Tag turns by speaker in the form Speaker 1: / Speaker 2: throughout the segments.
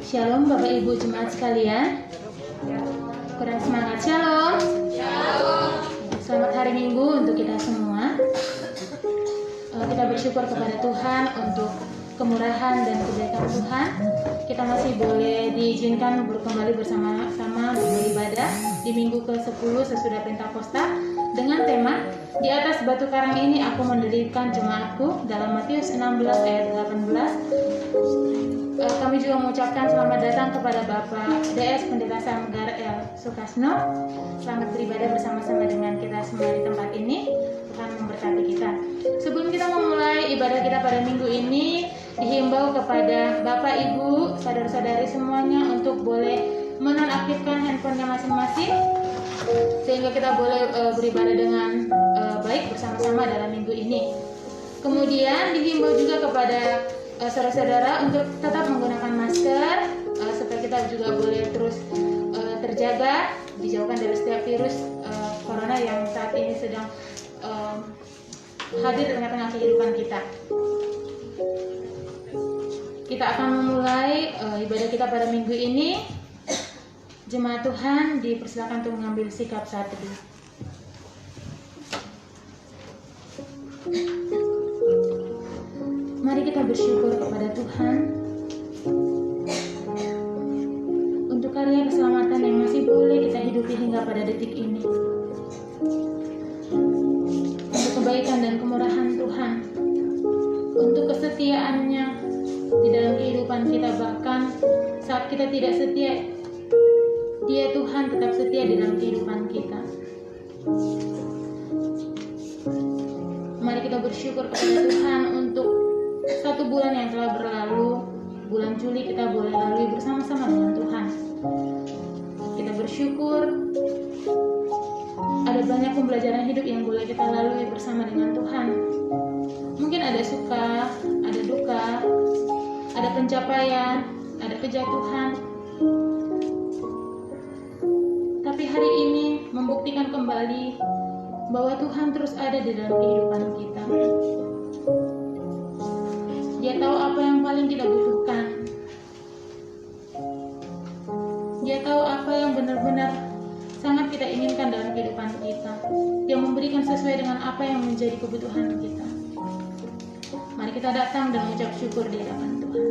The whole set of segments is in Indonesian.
Speaker 1: Shalom Bapak Ibu Jemaat sekalian. Kurang semangat. Shalom. Selamat hari Minggu untuk kita semua. Kita bersyukur kepada Tuhan untuk kemurahan dan kebaikan Tuhan. Kita masih boleh diizinkan kembali bersama-sama beribadah di minggu ke-10 sesudah Pentakosta dengan tema di atas batu karang ini aku mendirikan jemaatku dalam Matius 16 ayat 18. Kami juga mengucapkan selamat datang kepada Bapak DS Pendeta Samgar L. Sukasno. Selamat beribadah bersama-sama dengan kita semua di tempat ini. Tuhan memberkati kita. Sebelum kita memulai ibadah kita pada minggu ini, dihimbau kepada Bapak, Ibu, saudara-saudari semuanya untuk boleh menonaktifkan handphonenya masing-masing sehingga kita boleh beribadah dengan baik bersama-sama dalam minggu ini. Kemudian dihimbau juga kepada saudara-saudara untuk tetap menggunakan masker supaya kita juga boleh terus terjaga, dijauhkan dari setiap virus corona yang saat ini sedang hadir di tengah-tengah kehidupan kita. Kita akan memulai ibadah kita pada minggu ini. Jemaat Tuhan dipersilakan untuk mengambil sikap saat teduh. Mari kita bersyukur kepada Tuhan untuk karya keselamatan yang masih boleh kita hidupi hingga pada detik ini. Untuk kebaikan dan kemurahan Tuhan, untuk kesetiaannya di dalam kehidupan kita, bahkan saat kita tidak setia, Dia Tuhan tetap setia di dalam kehidupan kita. Mari kita bersyukur kepada Tuhan untuk 1 bulan yang telah berlalu. Bulan Juli kita boleh lalui bersama-sama dengan Tuhan. Kita bersyukur ada banyak pembelajaran hidup yang boleh kita lalui bersama dengan Tuhan. Mungkin ada suka, ada duka, ada pencapaian, ada kejatuhan. Tapi hari ini membuktikan kembali bahwa Tuhan terus ada di dalam kehidupan kita. Dia tahu apa yang paling kita butuhkan. Dia tahu apa yang benar-benar sangat kita inginkan dalam kehidupan kita. Dia memberikan sesuai dengan apa yang menjadi kebutuhan kita. Mari kita datang dan mengucap syukur di hadapan Tuhan.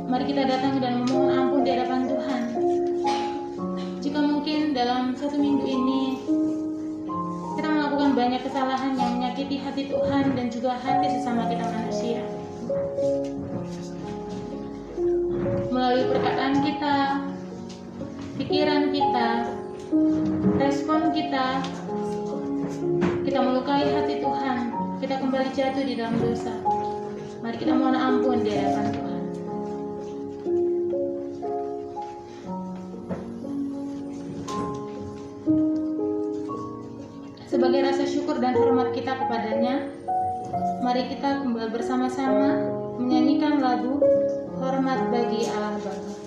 Speaker 1: Mari kita datang dan memohon ampun di hadapan Tuhan. Jika mungkin dalam 1 minggu ini kita melakukan banyak kesalahan yang menyakiti hati Tuhan dan juga hati sesama kita manusia. Melalui perkataan kita, pikiran kita, respon kita, kita melukai hati Tuhan. Kita kembali jatuh di dalam dosa. Mari kita mohon ampun di hadapan Tuhan. Sebagai rasa syukur dan hormat kita kepadanya, mari kita kembali bersama-sama menyanyikan lagu Hormat Bagi Allah Bapa.
Speaker 2: Hormat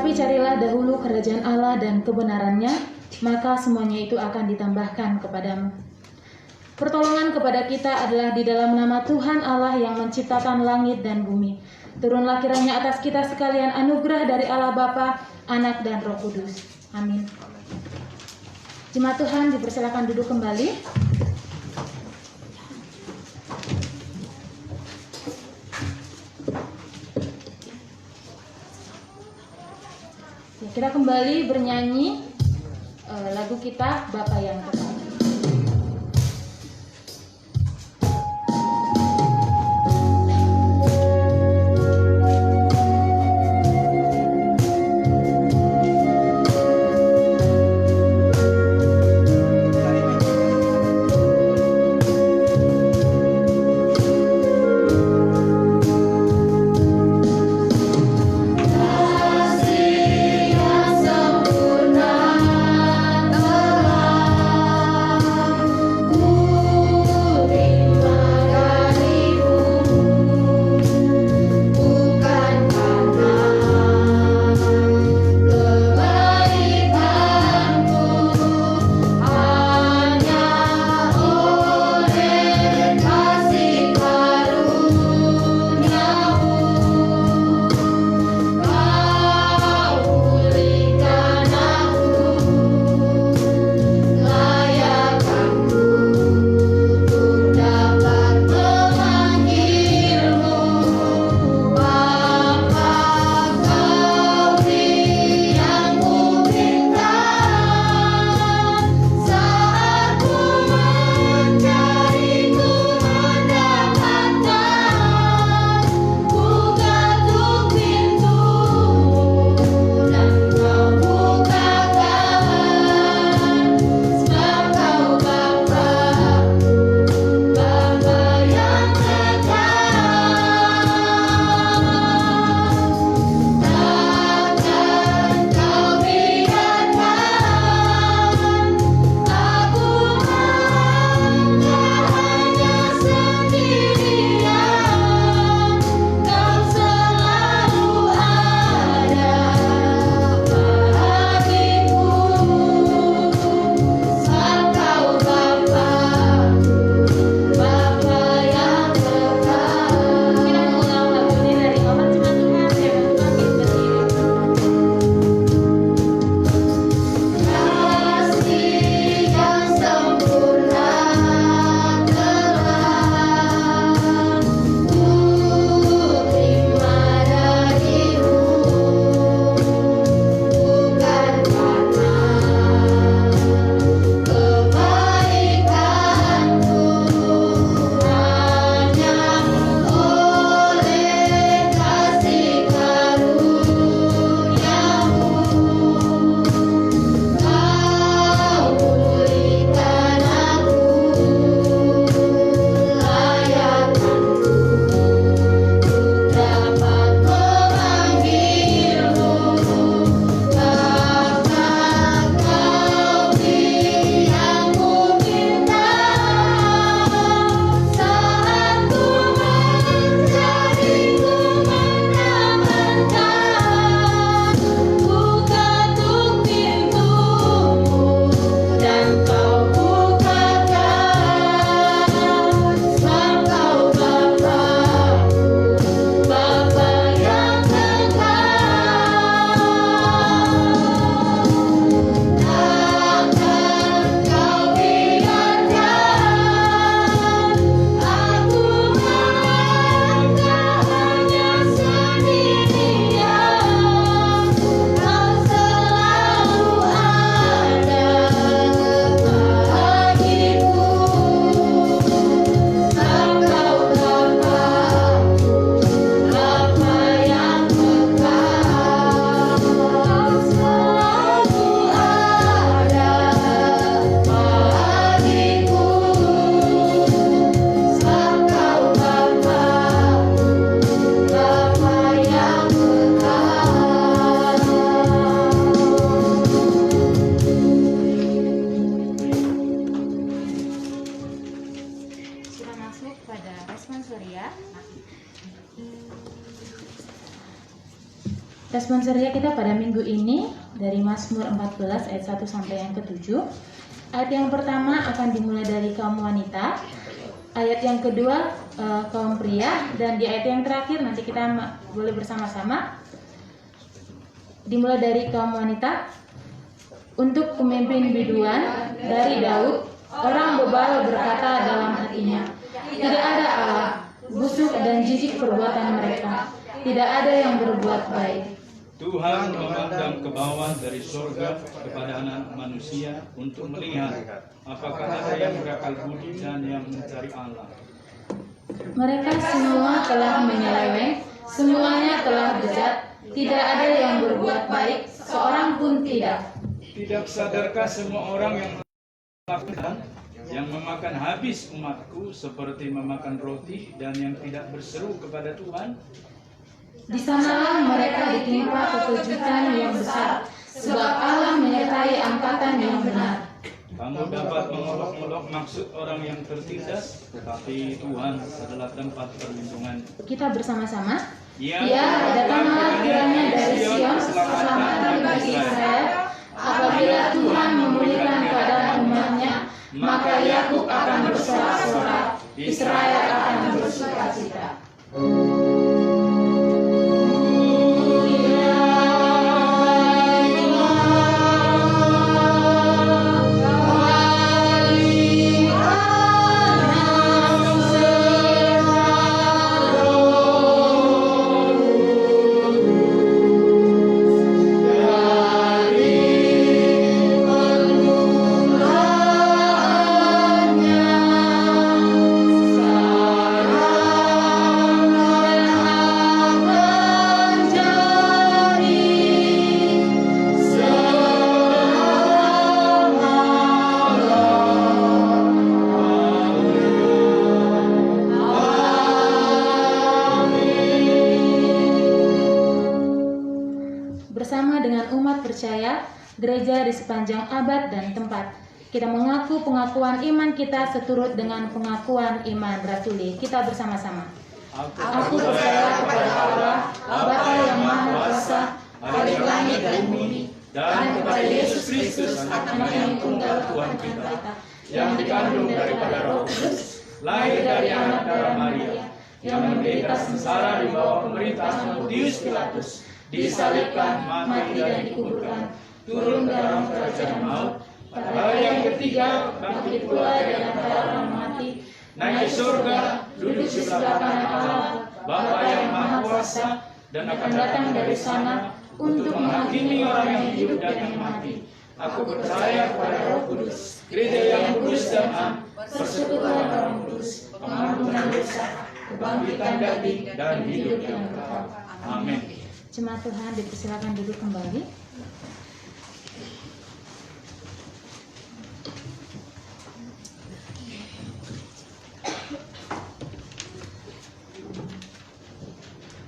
Speaker 1: Tetapi carilah dahulu kerajaan Allah dan kebenarannya, maka semuanya itu akan ditambahkan kepadamu. Pertolongan kepada kita adalah di dalam nama Tuhan Allah yang menciptakan langit dan bumi. Turunlah kiranya atas kita sekalian anugerah dari Allah Bapa, Anak, dan Roh Kudus. Amin. Jemaat Tuhan dipersilakan duduk kembali. Kita kembali bernyanyi lagu kita Bapa yang Kekal.
Speaker 2: Kasih yang sempurna telah
Speaker 1: Responsoria kita pada minggu ini dari Mazmur 14 ayat 1 sampai yang ke-7. Ayat yang pertama akan dimulai dari kaum wanita, ayat yang kedua kaum pria, dan di ayat yang terakhir nanti kita boleh bersama-sama. Dimulai dari kaum wanita. Untuk pemimpin biduan dari Daud, orang bebal berkata dalam hatinya, tidak ada Allah, busuk dan jijik perbuatan mereka, tidak ada yang berbuat baik.
Speaker 2: Tuhan memandang ke bawah dari surga kepada anak manusia untuk melihat apakah ada yang berakal budi dan yang mencari Allah.
Speaker 1: Mereka semua telah menyeleweng, semuanya telah bejat, tidak ada yang berbuat baik, seorang pun tidak.
Speaker 2: Tidak sadarkah semua orang yang melakukan, yang memakan habis umatku seperti memakan roti dan yang tidak berseru kepada Tuhan?
Speaker 1: Di sanalah mereka ditimpa kekejutan yang besar, sebab Allah menyertai angkatan yang benar.
Speaker 2: Kamu dapat mengolok-olok maksud orang yang tertindas, tetapi Tuhan adalah tempat perlindungan.
Speaker 1: Kita bersama-sama.
Speaker 2: Ya,
Speaker 1: datanglah kiranya dari Sion keselamatan bagi Israel. Apabila Tuhan memulihkan keadaan umatnya, maka Yakub akan bersorak-sorak, Israel akan bersukacita. Bersama dengan umat percaya, gereja di sepanjang abad dan tempat, kita mengaku pengakuan iman kita seturut dengan pengakuan iman rasuli. Kita bersama-sama. Aku percaya kepada Allah, Bapa yang Maha Kuasa, Bapa langit dan bumi, dan kepada Yesus Kristus, Anak yang tunggal Tuhan kita, yang dikandung daripada Roh Kudus, lahir dari anak darah Maria, yang menderita sengsara di bawah pemerintahan Pontius Pilatus, disalibkan, mati dan dikuburkan, turun ke dalam kerajaan maut, pada hari yang ketiga bangkit pula dari antara orang mati, naik ke surga, duduk di sebelah kanan Allah, Bapa yang Maha Kuasa, dan akan datang dari sana untuk menghakimi orang yang hidup dan yang mati. Aku percaya kepada Roh Kudus, gereja yang kudus dan am, persekutuan orang kudus, pengampunan dosa, kebangkitan daging, dan hidup yang kekal. Amin. Jemaat Tuhan dipersilakan duduk kembali.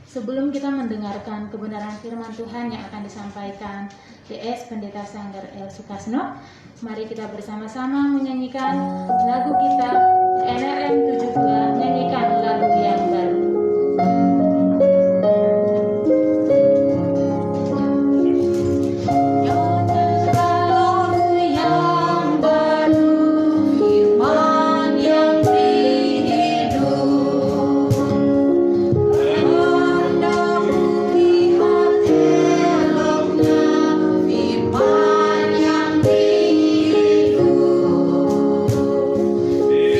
Speaker 1: Sebelum kita mendengarkan kebenaran firman Tuhan yang akan disampaikan DS Pendeta Sanggar L. Sukasno, mari kita bersama-sama menyanyikan lagu kita NRM 72, nyanyikan lagu yang baru.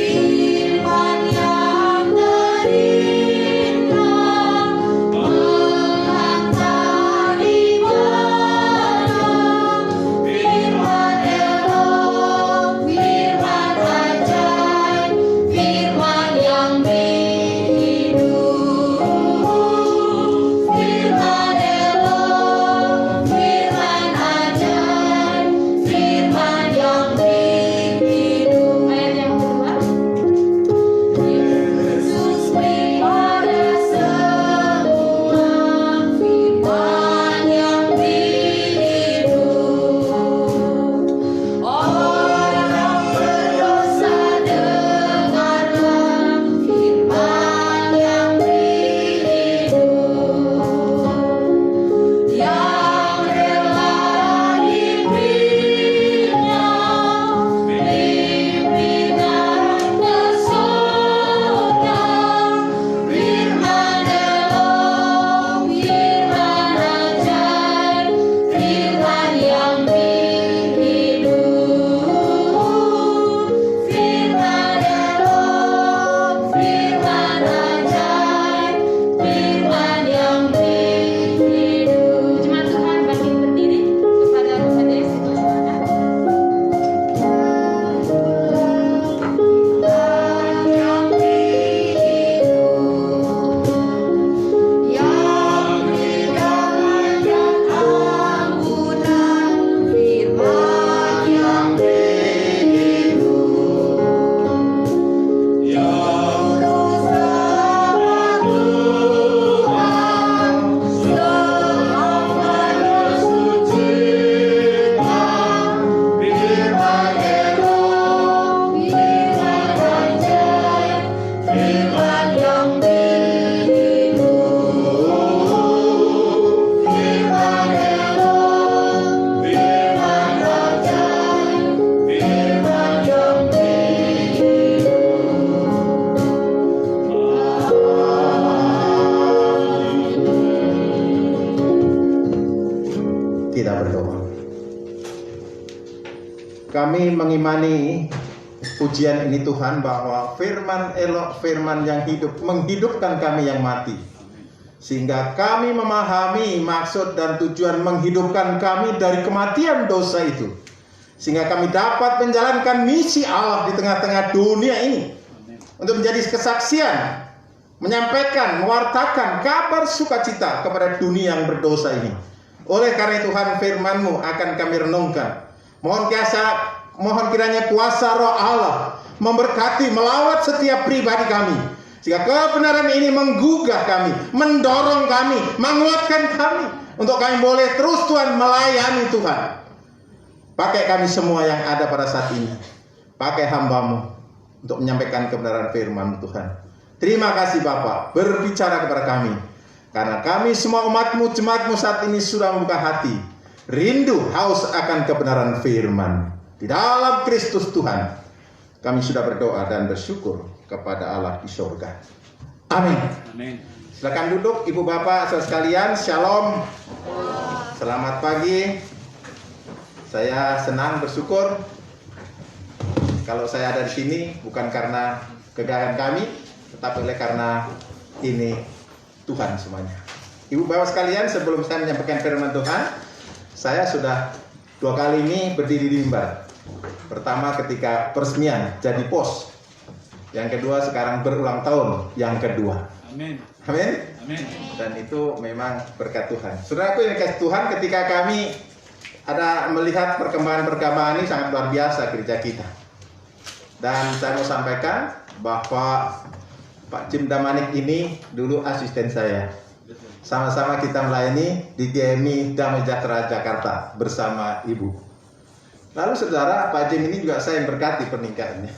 Speaker 3: Firman yang dari kita berdoa. Kami mengimani ujian ini Tuhan, bahwa firman elok, firman yang hidup, menghidupkan kami yang mati. Sehingga kami memahami maksud dan tujuan menghidupkan kami dari kematian dosa itu. Sehingga kami dapat menjalankan misi Allah di tengah-tengah dunia ini. Untuk menjadi kesaksian, menyampaikan, mewartakan kabar sukacita kepada dunia yang berdosa ini. Oleh karena Tuhan, firman-Mu akan kami renungkan. Mohon kiranya kuasa Roh Allah memberkati, melawat setiap pribadi kami. Sehingga kebenaran ini menggugah kami, mendorong kami, menguatkan kami. Untuk kami boleh terus Tuhan melayani Tuhan. Pakai kami semua yang ada pada saat ini. Pakai hamba-Mu untuk menyampaikan kebenaran firman Tuhan. Terima kasih Bapa, berbicara kepada kami. Karena kami semua umat-Mu, jemaat-Mu saat ini sudah membuka hati. Rindu, haus akan kebenaran firman. Di dalam Kristus Tuhan, kami sudah berdoa dan bersyukur kepada Allah di surga. Amin.
Speaker 2: Amin.
Speaker 3: Silakan duduk Ibu Bapak saudara sekalian. Shalom. Selamat pagi. Saya senang bersyukur kalau saya ada di sini bukan karena kegagalan kami, tetapi oleh karena ini Tuhan semuanya. Ibu Bapak sekalian, sebelum saya menyampaikan firman Tuhan, saya sudah 2 kali ini berdiri di mimbar. Pertama ketika peresmian jadi pos. Yang kedua sekarang berulang tahun yang kedua.
Speaker 2: Amin.
Speaker 3: Amin.
Speaker 2: Amin.
Speaker 3: Dan itu memang berkat Tuhan. Saudaraku yang dikasih Tuhan, ketika kami ada melihat perkembangan ini sangat luar biasa gereja kita. Dan saya mau sampaikan bahwa Pak Jim Damanik ini dulu asisten saya. Sama-sama kita melayani di GMI Damai Sejahtera Jakarta bersama Ibu. Lalu saudara, Pak Jim ini juga saya yang berkati pernikahannya.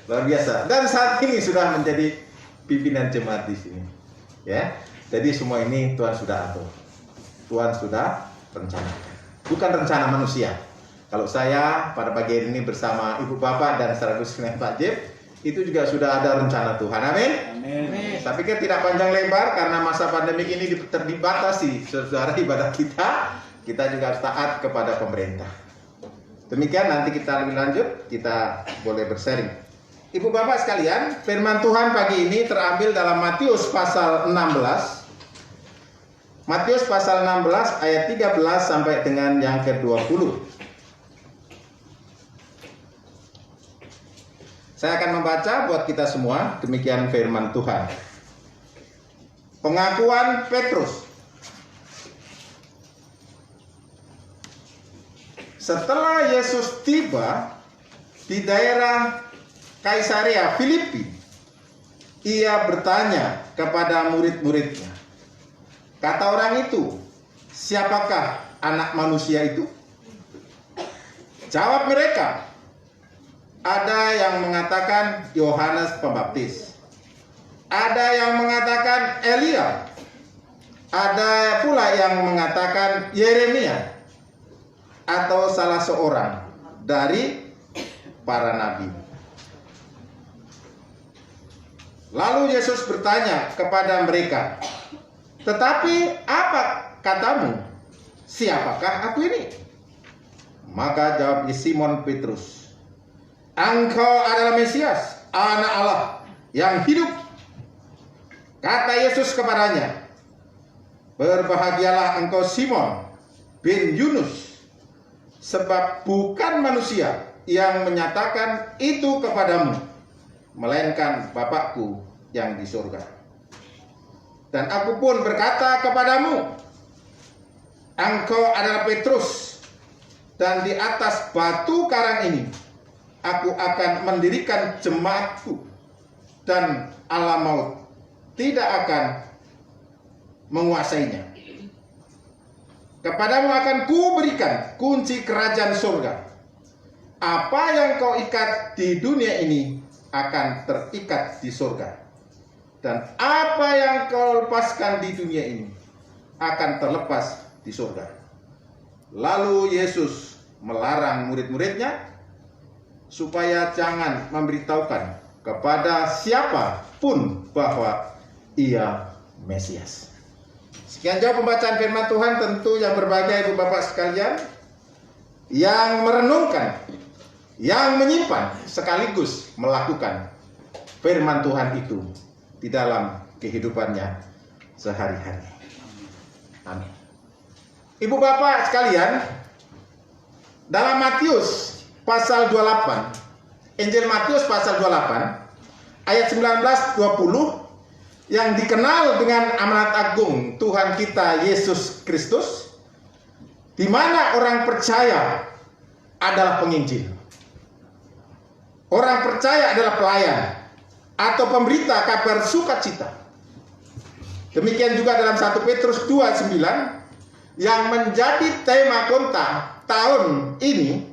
Speaker 3: Luar biasa. Dan saat ini sudah menjadi pimpinan jemaat di sini. Ya. Jadi semua ini Tuhan sudah atur. Tuhan sudah rencanakan. Bukan rencana manusia. Kalau saya pada pagi ini bersama Ibu Bapak dan secara khusus dengan Pak Jim, itu juga sudah ada rencana Tuhan. Amin.
Speaker 2: Amin.
Speaker 3: Saya pikir tidak panjang lebar karena masa pandemi ini terdibatasi saudara ibadah kita. Kita juga harus taat kepada pemerintah. Demikian, nanti kita lebih lanjut, kita boleh bersharing. Ibu Bapak sekalian, firman Tuhan pagi ini terambil dalam Matius pasal 16. Matius pasal 16 ayat 13 sampai dengan yang ke-20. Saya akan membaca buat kita semua, demikian firman Tuhan. Pengakuan Petrus. Setelah Yesus tiba di daerah Kaisarea Filipi, ia bertanya kepada murid-muridnya, kata orang itu, siapakah anak manusia itu? Jawab mereka, ada yang mengatakan Yohanes Pembaptis, ada yang mengatakan Elia, ada pula yang mengatakan Yeremia, atau salah seorang dari para nabi. Lalu Yesus bertanya kepada mereka, tetapi apa katamu? Siapakah aku ini? Maka jawab Simon Petrus, engkau adalah Mesias, anak Allah yang hidup. Kata Yesus kepadanya, berbahagialah engkau Simon bin Yunus, sebab bukan manusia yang menyatakan itu kepadamu, melainkan Bapakku yang di surga. Dan aku pun berkata kepadamu, engkau adalah Petrus, dan di atas batu karang ini aku akan mendirikan jemaatku, dan alam maut tidak akan menguasainya. Kepadamu akan kuberikan kunci kerajaan surga. Apa yang kau ikat di dunia ini akan terikat di surga. Dan apa yang kau lepaskan di dunia ini akan terlepas di surga. Lalu Yesus melarang murid-muridnya supaya jangan memberitahukan kepada siapapun bahwa ia Mesias. Sekian jauh pembacaan firman Tuhan. Tentu yang berbahagia ibu bapak sekalian, yang merenungkan, yang menyimpan sekaligus melakukan firman Tuhan itu di dalam kehidupannya sehari-hari. Amin. Ibu bapak sekalian, dalam Matius pasal 28, Injil Matius pasal 28 ayat 19-20, yang dikenal dengan amanat agung Tuhan kita Yesus Kristus, di mana orang percaya adalah penginjil. Orang percaya adalah pelayan atau pemberita kabar sukacita. Demikian juga dalam 1 Petrus 2:9 yang menjadi tema kontak tahun ini,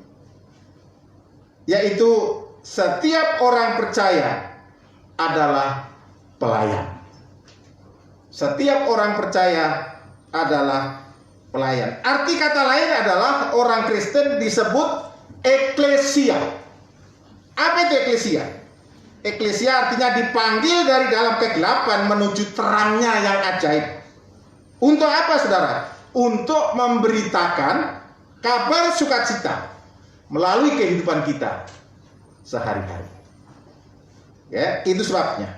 Speaker 3: yaitu setiap orang percaya adalah pelayan. Setiap orang percaya adalah pelayan. Arti kata lain adalah orang Kristen disebut eklesia. Apa itu eklesia? Eklesia artinya dipanggil dari dalam kegelapan menuju terangnya yang ajaib. Untuk apa saudara? Untuk memberitakan kabar sukacita melalui kehidupan kita sehari-hari. Ya, itu sebabnya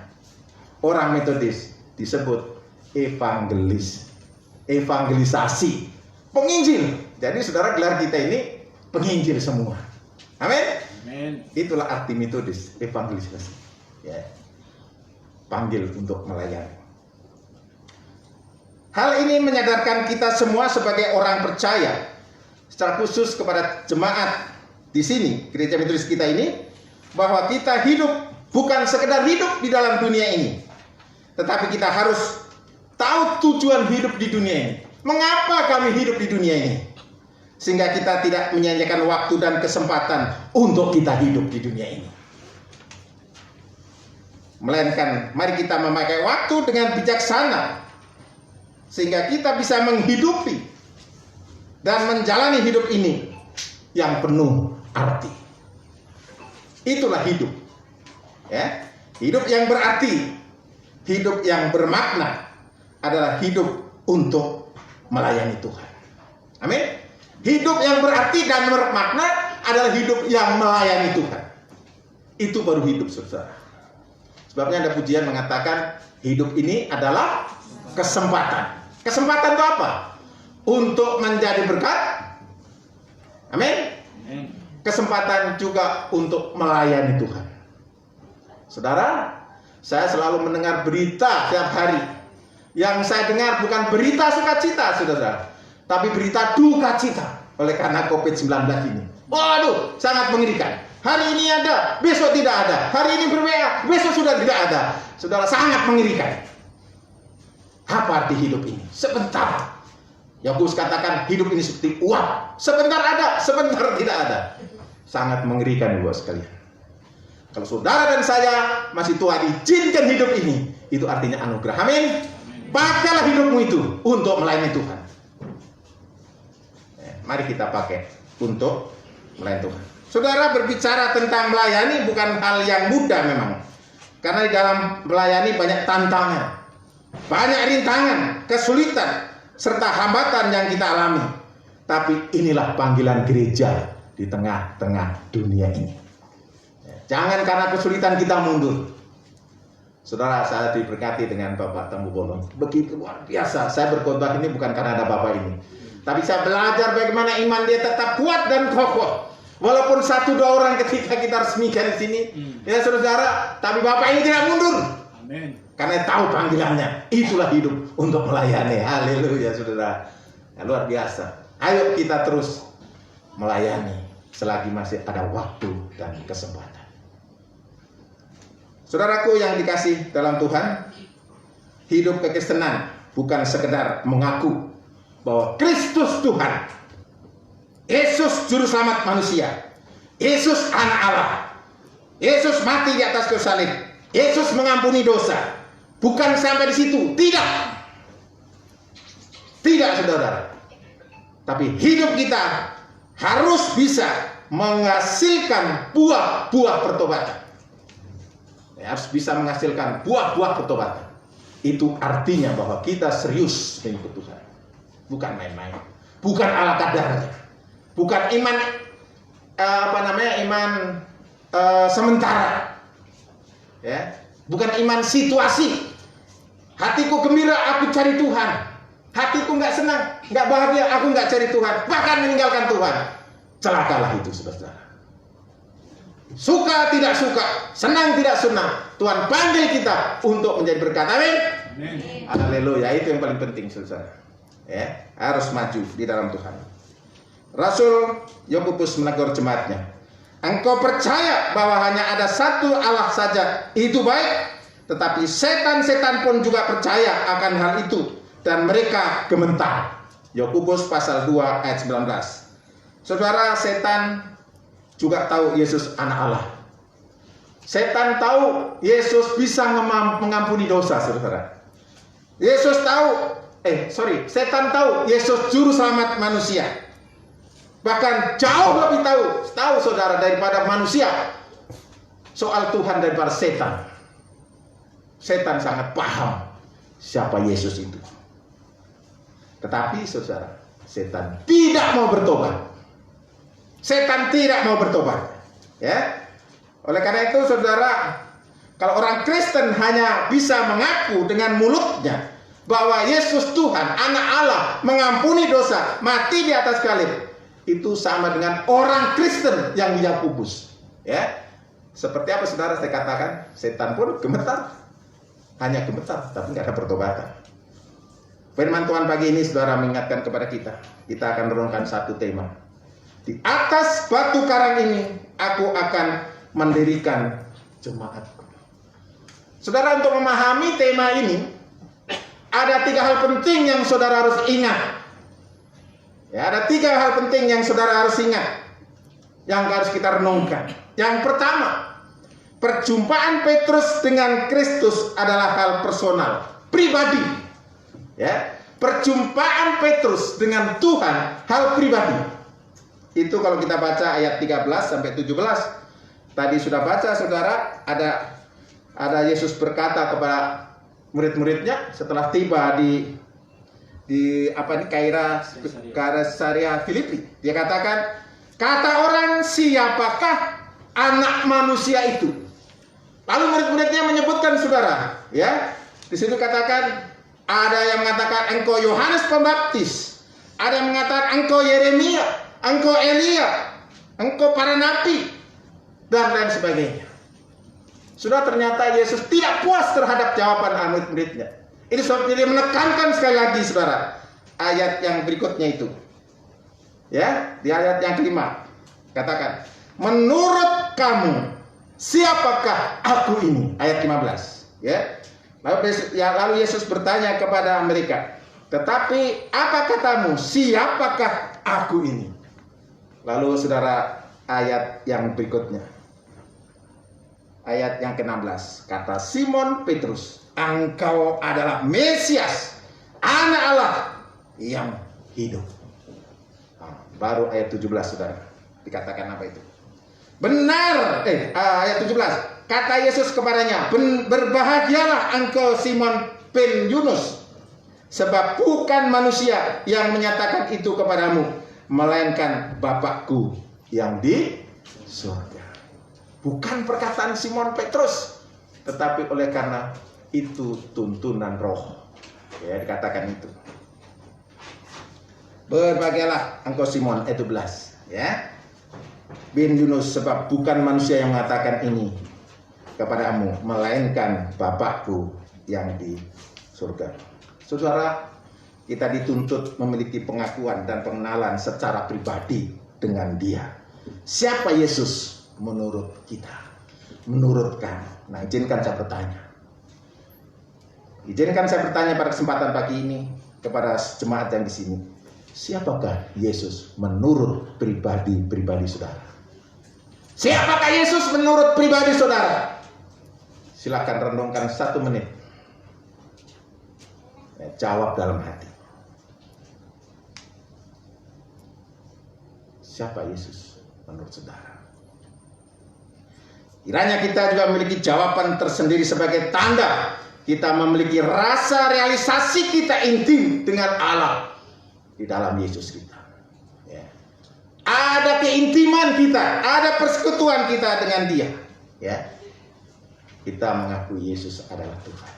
Speaker 3: orang Metodis disebut evangelis, evangelisasi, penginjil. Jadi saudara, gelar kita ini penginjil semua. Amin.
Speaker 2: Amin.
Speaker 3: Itulah arti Metodis, evangelisasi. Ya. Panggil untuk melayani. Hal ini menyadarkan kita semua sebagai orang percaya, secara khusus kepada jemaat di sini, gereja Metodis kita ini, bahwa kita hidup bukan sekedar hidup di dalam dunia ini, tetapi kita harus tahu tujuan hidup di dunia ini. Mengapa kami hidup di dunia ini? Sehingga kita tidak menyanyikan waktu dan kesempatan untuk kita hidup di dunia ini. Melainkan mari kita memakai waktu dengan bijaksana, sehingga kita bisa menghidupi dan menjalani hidup ini yang penuh arti. Itulah hidup. Ya, hidup yang berarti, hidup yang bermakna adalah hidup untuk melayani Tuhan. Amin. Hidup yang berarti dan bermakna adalah hidup yang melayani Tuhan. Itu baru hidup, saudara. Sebabnya ada pujian mengatakan hidup ini adalah kesempatan. Kesempatan itu apa? Untuk menjadi berkat. Amin. Kesempatan juga untuk melayani Tuhan. Saudara, saya selalu mendengar berita setiap hari. Yang saya dengar bukan berita sukacita, saudara, tapi berita duka cita oleh karena COVID-19 ini. Waduh, sangat mengerikan. Hari ini ada, besok tidak ada. Hari ini berbeda, besok sudah tidak ada. Saudara, sangat mengerikan. Apa arti hidup ini? Sebentar. Yakobus katakan hidup ini seperti uap. Sebentar ada, sebentar tidak ada. Sangat mengerikan, ibu sekalian. Kalau saudara dan saya masih Tuhan izinkan hidup ini, itu artinya anugerah. Amin. Pakailah hidupmu itu untuk melayani Tuhan. Mari kita pakai untuk melayani Tuhan. Saudara, berbicara tentang melayani bukan hal yang mudah memang. Karena di dalam melayani banyak tantangan, banyak rintangan, kesulitan, serta hambatan yang kita alami. Tapi inilah panggilan gereja di tengah-tengah dunia ini. Jangan karena kesulitan kita mundur. Saudara, saya diberkati dengan Bapak Tambu Bolong. Begitu luar biasa. Saya berkhotbah ini bukan karena ada Bapak ini, tapi saya belajar bagaimana iman dia tetap kuat dan kokoh. Walaupun 1-2 orang ketika kita resmikan di sini, ya saudara, tapi Bapak ini tidak mundur.
Speaker 2: Amin.
Speaker 3: Karena tahu panggilannya. Itulah hidup untuk melayani. Haleluya, saudara. Ya, luar biasa. Ayo kita terus melayani selagi masih ada waktu dan kesempatan. Saudaraku yang dikasih dalam Tuhan, hidup kekristenan bukan sekedar mengaku bahwa Kristus Tuhan, Yesus juru selamat manusia, Yesus anak Allah, Yesus mati di atas kayu salib, Yesus mengampuni dosa. Bukan sampai di situ, tidak. Tidak, saudara. Tapi hidup kita harus bisa menghasilkan buah-buah pertobatan. Ya, harus bisa menghasilkan buah-buah pertobatan. Itu artinya bahwa kita serius mengikut Tuhan. Bukan main-main. Bukan ala kadarnya. Bukan iman iman sementara. Ya, bukan iman situasi. Hatiku gembira, aku cari Tuhan. Hatiku nggak senang, nggak bahagia, aku nggak cari Tuhan. Bahkan meninggalkan Tuhan. Celakalah itu, saudara. Suka tidak suka, senang tidak senang, Tuhan panggil kita untuk menjadi berkat. Amin. Haleluya, itu yang paling penting, saudara. Ya, harus maju di dalam Tuhan. Rasul Yakobus menegur jemaatnya, engkau percaya bahwa hanya ada satu Allah saja, itu baik. Tetapi setan-setan pun juga percaya akan hal itu, dan mereka gemetar. Yakobus pasal 2 ayat 19. Saudara, setan juga tahu Yesus anak Allah. Setan tahu Yesus bisa mengampuni dosa, saudara. Setan tahu Yesus juru selamat manusia. Bahkan jauh lebih tahu saudara daripada manusia soal Tuhan daripada setan. Setan sangat paham siapa Yesus itu. Tetapi saudara, setan tidak mau bertobat. Setan tidak mau bertobat. Ya. Oleh karena itu saudara, kalau orang Kristen hanya bisa mengaku dengan mulutnya bahwa Yesus Tuhan, anak Allah, mengampuni dosa, mati di atas salib, itu sama dengan orang Kristen yang Yakobus. Ya. Seperti apa saudara saya katakan, setan pun gemetar. Hanya gemetar, tapi nggak ada pertobatan. Firman Tuhan pagi ini saudara mengingatkan kepada kita. Kita akan renungkan satu tema. Di atas batu karang ini aku akan mendirikan jemaatku. Saudara, untuk memahami tema ini ada 3 hal penting yang saudara harus ingat. Ya, ada 3 hal penting yang saudara harus ingat, yang harus kita renungkan. Yang pertama, perjumpaan Petrus dengan Kristus adalah hal personal, pribadi. Ya, perjumpaan Petrus dengan Tuhan hal pribadi. Itu kalau kita baca ayat 13 sampai 17. Tadi sudah baca saudara, ada Yesus berkata kepada murid-muridnya setelah tiba di Kaisarea Filipi. Dia katakan, kata orang, siapakah anak manusia itu? Lalu murid-muridnya menyebutkan saudara, ya. Di situ katakan, ada yang mengatakan engkau Yohanes Pembaptis, ada yang mengatakan engkau Yeremia, engkau Elia, engkau para nabi, dan lain sebagainya. Sudah, ternyata Yesus tidak puas terhadap jawaban murid-muridnya. Ini sebab dia menekankan sekali lagi saudara, ayat yang berikutnya itu. Ya, di ayat yang kelima katakan, menurut kamu siapakah aku ini? Ayat 15. Ya. Lalu Yesus bertanya kepada mereka, tetapi apa katamu, siapakah aku ini? Lalu saudara, ayat yang berikutnya, ayat yang ke-16, kata Simon Petrus, engkau adalah Mesias, anak Allah yang hidup. Baru ayat 17 saudara, dikatakan apa itu? Benar, ayat 17, kata Yesus kepadanya, berbahagialah engkau Simon bin Yunus, sebab bukan manusia yang menyatakan itu kepadamu, melainkan Bapakku yang di surga. Bukan perkataan Simon Petrus, tetapi oleh karena itu tuntunan roh. Ya, dikatakan itu. Berbahagialah engkau Simon, ayat 12, ya. Bin Yunus, sebab bukan manusia yang mengatakan ini kepadamu, melainkan Bapakku yang di surga. Saudara, kita dituntut memiliki pengakuan dan pengenalan secara pribadi dengan Dia. Siapa Yesus menurut kita? Menurut kamu? Nah, izinkan saya bertanya. Izinkan saya bertanya pada kesempatan pagi ini kepada jemaat yang di sini. Siapakah Yesus menurut pribadi saudara? Siapakah Yesus menurut pribadi saudara? Silakan renungkan 1 menit. Ya, jawab dalam hati. Siapa Yesus menurut saudara? Kiranya kita juga memiliki jawaban tersendiri sebagai tanda kita memiliki rasa realisasi kita intim dengan Allah di dalam Yesus kita. Ya. Ada keintiman kita, ada persekutuan kita dengan Dia. Ya. Kita mengakui Yesus adalah Tuhan.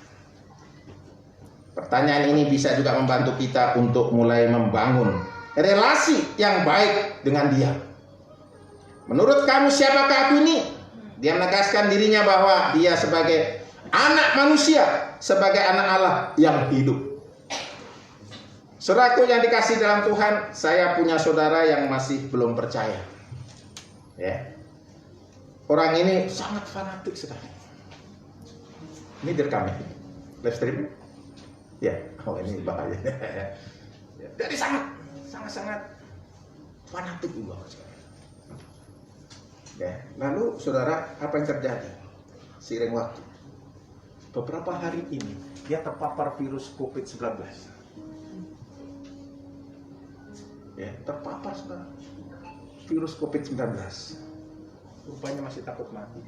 Speaker 3: Pertanyaan ini bisa juga membantu kita untuk mulai membangun relasi yang baik dengan Dia. Menurut kamu siapakah aku ini? Dia menegaskan dirinya bahwa dia sebagai anak manusia, sebagai anak Allah yang hidup. Saudaraku yang dikasihi dalam Tuhan, saya punya saudara yang masih belum percaya. Ya. Orang ini sangat fanatik sekali. Ini direkam ya? Live stream? Ya, oh ini bahaya. Jadi sangat fanatik juga. Ya, lalu saudara, apa yang terjadi? Seiring waktu, beberapa hari ini dia terpapar virus COVID-19. Ya, terpapar saudara, virus COVID-19. Rupanya masih takut mati.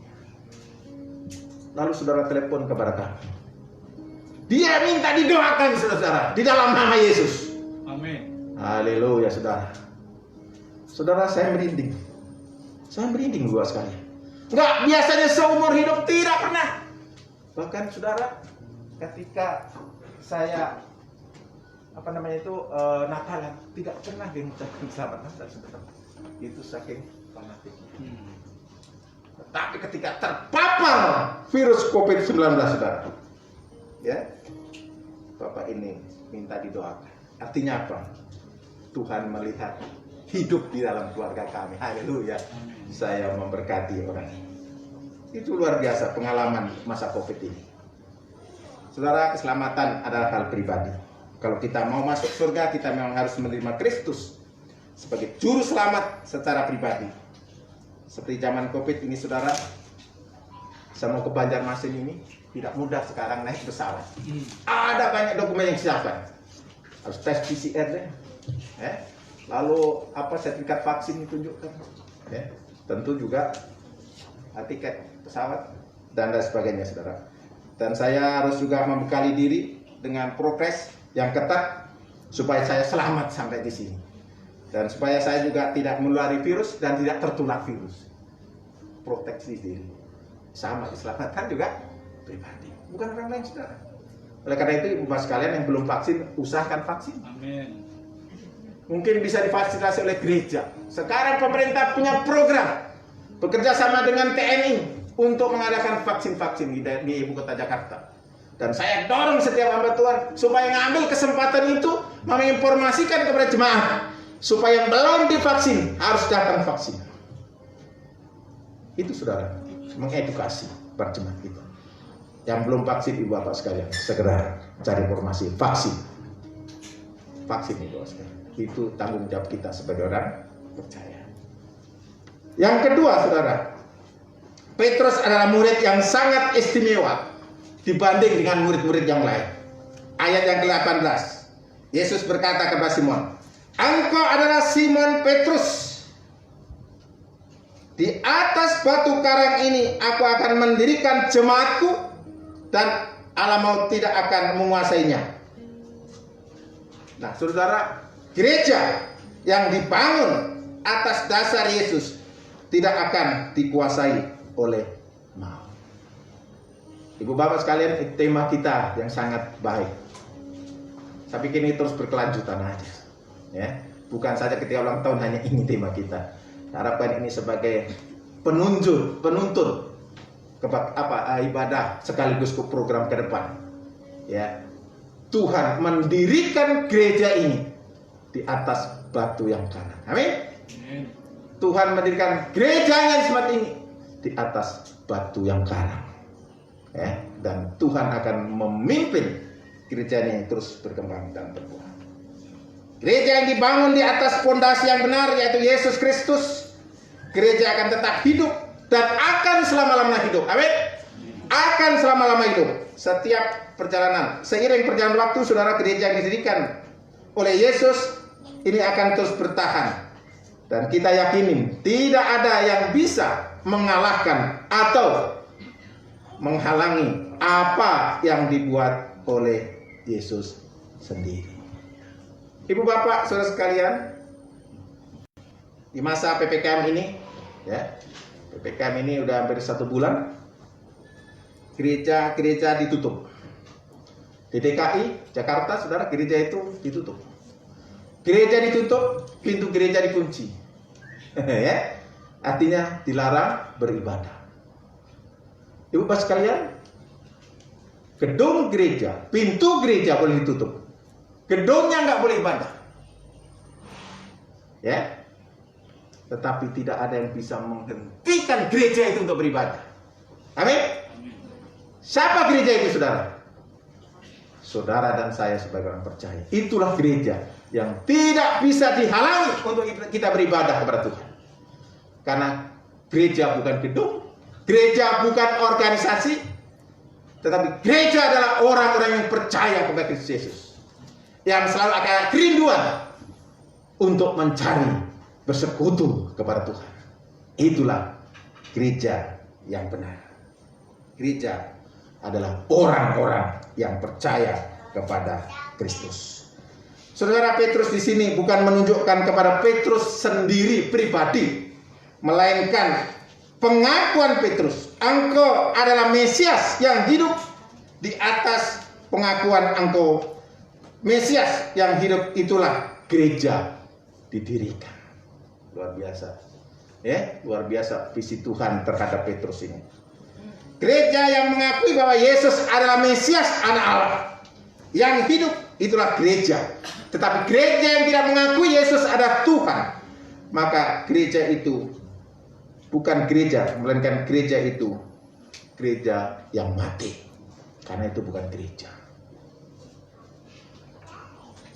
Speaker 3: Lalu saudara telepon kepada kami. Dia minta didoakan saudara di dalam nama Yesus.
Speaker 2: Amin.
Speaker 3: Haleluya saudara. Saudara, saya merinding. Saya merinding gua sekalian. Enggak, biasanya seumur hidup tidak pernah. Bahkan saudara, ketika saya Natalan, tidak pernah dia mengucapkan selamat Natal saudara. Itu saking fanatiknya. Tapi ketika terpapar virus COVID-19 saudara, ya, Bapak ini minta didoakan. Artinya apa? Tuhan melihat hidup di dalam keluarga kami. Haleluya. Saya memberkati orang ini. Itu luar biasa pengalaman masa COVID ini. Saudara, keselamatan adalah hal pribadi. Kalau kita mau masuk surga, kita memang harus menerima Kristus sebagai juru selamat secara pribadi. Seperti zaman COVID ini saudara, saya mau ke Banjarmasin ini, tidak mudah sekarang naik pesawat. Ada banyak dokumen yang disiapkan. Harus tes PCR deh. Lalu sertifikat vaksin ditunjukkan. Ya. Tentu juga tiket pesawat dan lain sebagainya saudara. Dan saya harus juga membekali diri dengan progres yang ketat supaya saya selamat sampai di sini. Dan supaya saya juga tidak menulari virus dan tidak tertular virus. Proteksi diri. Sama keselamatan juga pribadi. Bukan orang lain saudara. Oleh karena itu ibu bapak sekalian yang belum vaksin, usahakan vaksin.
Speaker 2: Amin.
Speaker 3: Mungkin bisa difasilitasi oleh gereja. Sekarang pemerintah punya program bekerja sama dengan TNI untuk mengadakan vaksin-vaksin di ibu kota Jakarta. Dan saya dorong setiap hamba Tuhan supaya ngambil kesempatan itu menginformasikan kepada jemaat supaya yang belum divaksin harus datang vaksin. Itu saudara, mengedukasi para jemaat kita. Yang belum vaksin ibu bapak sekalian, segera cari informasi vaksin. Vaksin ibu bapak sekalian. Itu tanggung jawab kita sebagai orang percaya. Yang kedua saudara, Petrus adalah murid yang sangat istimewa dibanding dengan murid-murid yang lain. Ayat yang ke-18, Yesus berkata kepada Simon, engkau adalah Simon Petrus. Di atas batu karang ini aku akan mendirikan jemaatku dan alam maut tidak akan menguasainya. Nah saudara, gereja yang dibangun atas dasar Yesus tidak akan dikuasai oleh maut. Ibu bapak sekalian, tema kita yang sangat baik. Saya pikir ini terus berkelanjutan aja. Ya, bukan saja ketika ulang tahun hanya ini tema kita. Harapkan ini sebagai penuntun ibadah sekaligus ke program ke depan. Ya, Tuhan mendirikan gereja ini di atas batu yang karang. Amin. Tuhan mendirikan gerejanya seperti ini di atas batu yang karang. Ya, dan Tuhan akan memimpin gereja ini terus berkembang dan berbuah. Gereja yang dibangun di atas fondasi yang benar yaitu Yesus Kristus, gereja akan tetap hidup dan akan selama-lamanya hidup. Amin. Akan selama-lamanya hidup. Setiap perjalanan, seiring perjalanan waktu, saudara, gereja yang didirikan oleh Yesus ini akan terus bertahan. Dan kita yakinin tidak ada yang bisa mengalahkan atau menghalangi apa yang dibuat oleh Yesus sendiri. Ibu bapak saudara sekalian, di masa PPKM ini, ya, PPKM ini udah hampir 1 bulan, gereja ditutup. Di DKI Jakarta, saudara, gereja itu ditutup. Gereja ditutup, pintu gereja dikunci. Ya, artinya dilarang beribadah. Ibu bapak sekalian, gedung gereja, pintu gereja boleh ditutup, gedungnya nggak boleh ibadah. Ya, tetapi tidak ada yang bisa menghentikan gereja itu untuk beribadah. Amin. Siapa gereja itu, saudara? Saudara dan saya sebagai orang percaya. Itulah gereja yang tidak bisa dihalangi untuk kita beribadah kepada Tuhan. Karena gereja bukan gedung, gereja bukan organisasi, tetapi gereja adalah orang-orang yang percaya kepada Kristus Yesus, yang selalu akan kerinduan untuk mencari bersekutu kepada Tuhan. Itulah gereja yang benar. Gereja adalah orang-orang yang percaya kepada Kristus. Saudara, Petrus di sini bukan menunjukkan kepada Petrus sendiri pribadi, melainkan pengakuan Petrus, engkau adalah Mesias yang hidup. Di atas pengakuan engkau Mesias yang hidup, itulah gereja didirikan. Luar biasa, ya, luar biasa visi Tuhan terhadap Petrus ini. Gereja yang mengakui bahwa Yesus adalah Mesias, anak Allah yang hidup, itulah gereja. Tetapi gereja yang tidak mengakui Yesus adalah Tuhan, maka gereja itu bukan gereja, melainkan gereja itu gereja yang mati. Karena itu bukan gereja.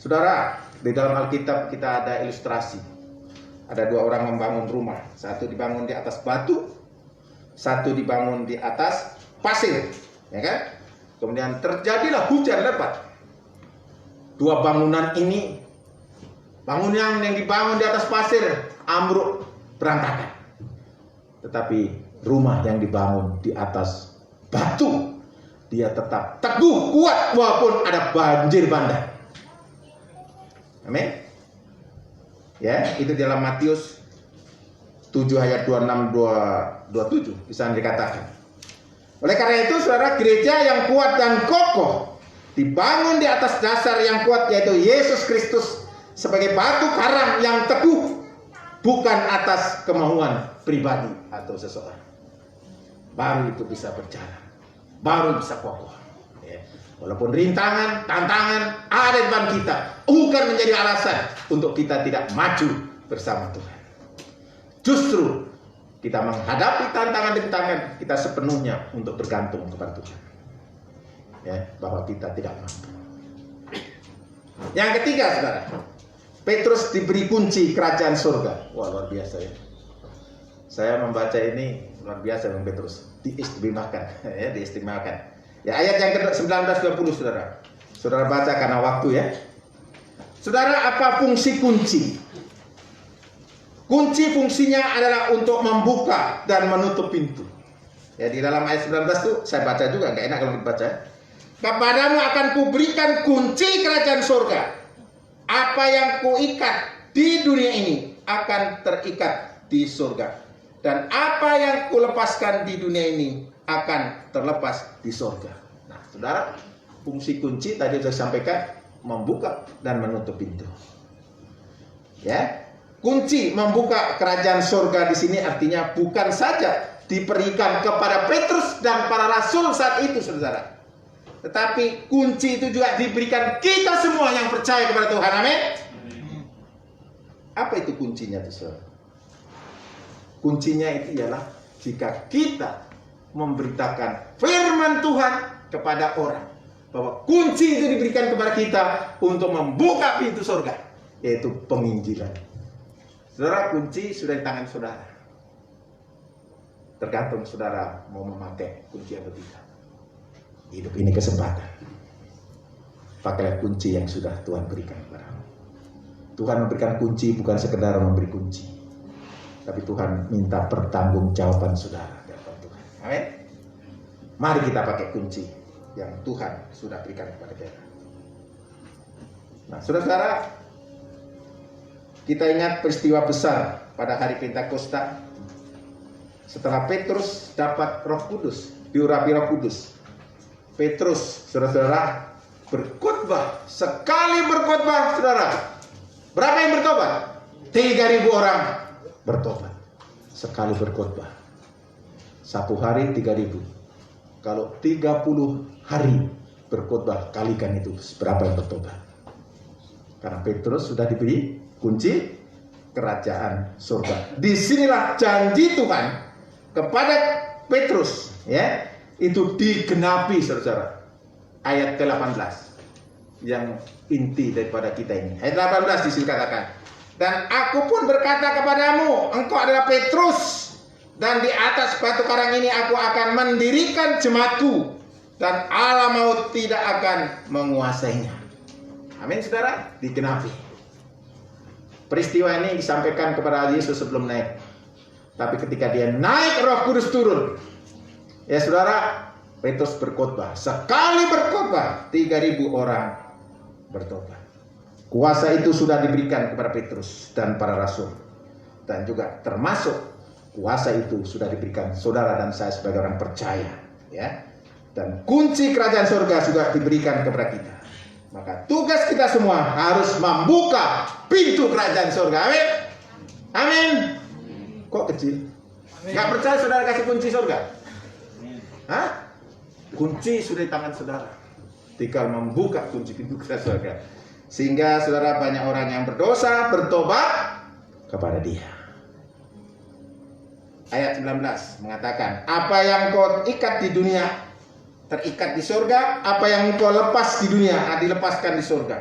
Speaker 3: Saudara, di dalam Alkitab kita ada ilustrasi. Ada 2 orang membangun rumah. Satu dibangun di atas batu, satu dibangun di atas pasir, ya kan? Kemudian terjadilah hujan lebat. 2 bangunan ini, bangunan yang dibangun di atas pasir ambruk, berantakan. Tetapi rumah yang dibangun di atas batu, dia tetap teguh, kuat walaupun ada banjir bandang. Amin. Ya, itu dalam Matius 7 ayat 26-27 bisa dikatakan. Oleh karena itu, saudara, gereja yang kuat dan kokoh dibangun di atas dasar yang kuat, yaitu Yesus Kristus sebagai batu karang yang teguh, bukan atas kemauan pribadi atau seseorang. Baru itu bisa berjalan, baru bisa kokoh. Ya. Walaupun rintangan, tantangan ada di depan kita, bukan menjadi alasan untuk kita tidak maju bersama Tuhan. Justru kita menghadapi tantangan-tantangan kita sepenuhnya untuk bergantung kepada Tuhan. Ya, bahwa kita tidak mampu. Yang ketiga, saudara, Petrus diberi kunci kerajaan surga. Wah, luar biasa ya. Saya membaca ini luar biasa dengan Petrus. Diistimewakan, ya, diistimewakan. Ya, ayat yang ke-19-20, saudara. Saudara baca karena waktu ya. Saudara, apa fungsi kunci? Kunci fungsinya adalah untuk membuka dan menutup pintu. Ya, di dalam ayat 19 itu saya baca juga, nggak enak kalau dibaca. Kepadamu akan kuberikan kunci kerajaan surga. Apa yang kuikat di dunia ini akan terikat di surga. Dan apa yang kulepaskan di dunia ini akan terlepas di surga. Nah, saudara, fungsi kunci tadi sudah sampaikan, membuka dan menutup pintu. Ya. Kunci membuka kerajaan surga di sini artinya bukan saja diberikan kepada Petrus dan para rasul saat itu, saudara. Tetapi kunci itu juga diberikan kita semua yang percaya kepada Tuhan. Amin. Apa itu kuncinya, saudara? Kuncinya itu ialah jika kita memberitakan firman Tuhan kepada orang, bahwa kunci itu diberikan kepada kita untuk membuka pintu surga, yaitu penginjilan. Saudara, kunci sudah di tangan saudara. Tergantung saudara mau memakai kunci atau tidak. Hidup ini kesempatan. Pakailah kunci yang sudah Tuhan berikan kepadamu. Tuhan memberikan kunci bukan sekedar memberi kunci, tapi Tuhan minta pertanggungjawaban saudara di hadapan Tuhan. Amin. Mari kita pakai kunci yang Tuhan sudah berikan kepada kita. Nah, saudara-saudara, kita ingat peristiwa besar pada hari Pentakosta. Setelah Petrus dapat Roh Kudus, diurapi Roh Kudus, Petrus, saudara-saudara, berkhotbah. Sekali berkhotbah, saudara, berapa yang bertobat? 3.000 orang bertobat. Sekali berkhotbah. 1 hari 3.000. Kalau 30 hari berkhotbah, kalikan itu berapa yang bertobat? Karena Petrus sudah diberi kunci kerajaan surga. Disinilah janji Tuhan kepada Petrus, ya, itu digenapi, saudara. Ayat ke-18 yang inti daripada kita ini. Ayat 18 disini katakan, dan aku pun berkata kepadamu, engkau adalah Petrus, dan di atas batu karang ini aku akan mendirikan jemaatku, dan alam maut tidak akan menguasainya. Amin, saudara. Digenapi. Peristiwa ini disampaikan kepada Yesus sebelum naik. Tapi ketika dia naik, Roh Kudus turun. Ya, saudara, Petrus berkhotbah. Sekali berkhotbah, 3.000 orang bertobat. Kuasa itu sudah diberikan kepada Petrus dan para rasul. Dan juga termasuk kuasa itu sudah diberikan saudara dan saya sebagai orang percaya, ya. Dan kunci kerajaan surga juga diberikan kepada kita. Maka tugas kita semua harus membuka pintu kerajaan surga. Amin. Amin. Kok kecil? Gak percaya saudara kasih kunci surga? Hah? Kunci sudah di tangan saudara. Tinggal membuka kunci pintu kerajaan surga. Sehingga saudara, banyak orang yang berdosa bertobat kepada Dia. Ayat 19 mengatakan, apa yang kau ikat di dunia terikat di surga, apa yang kau lepas di dunia dilepaskan di surga.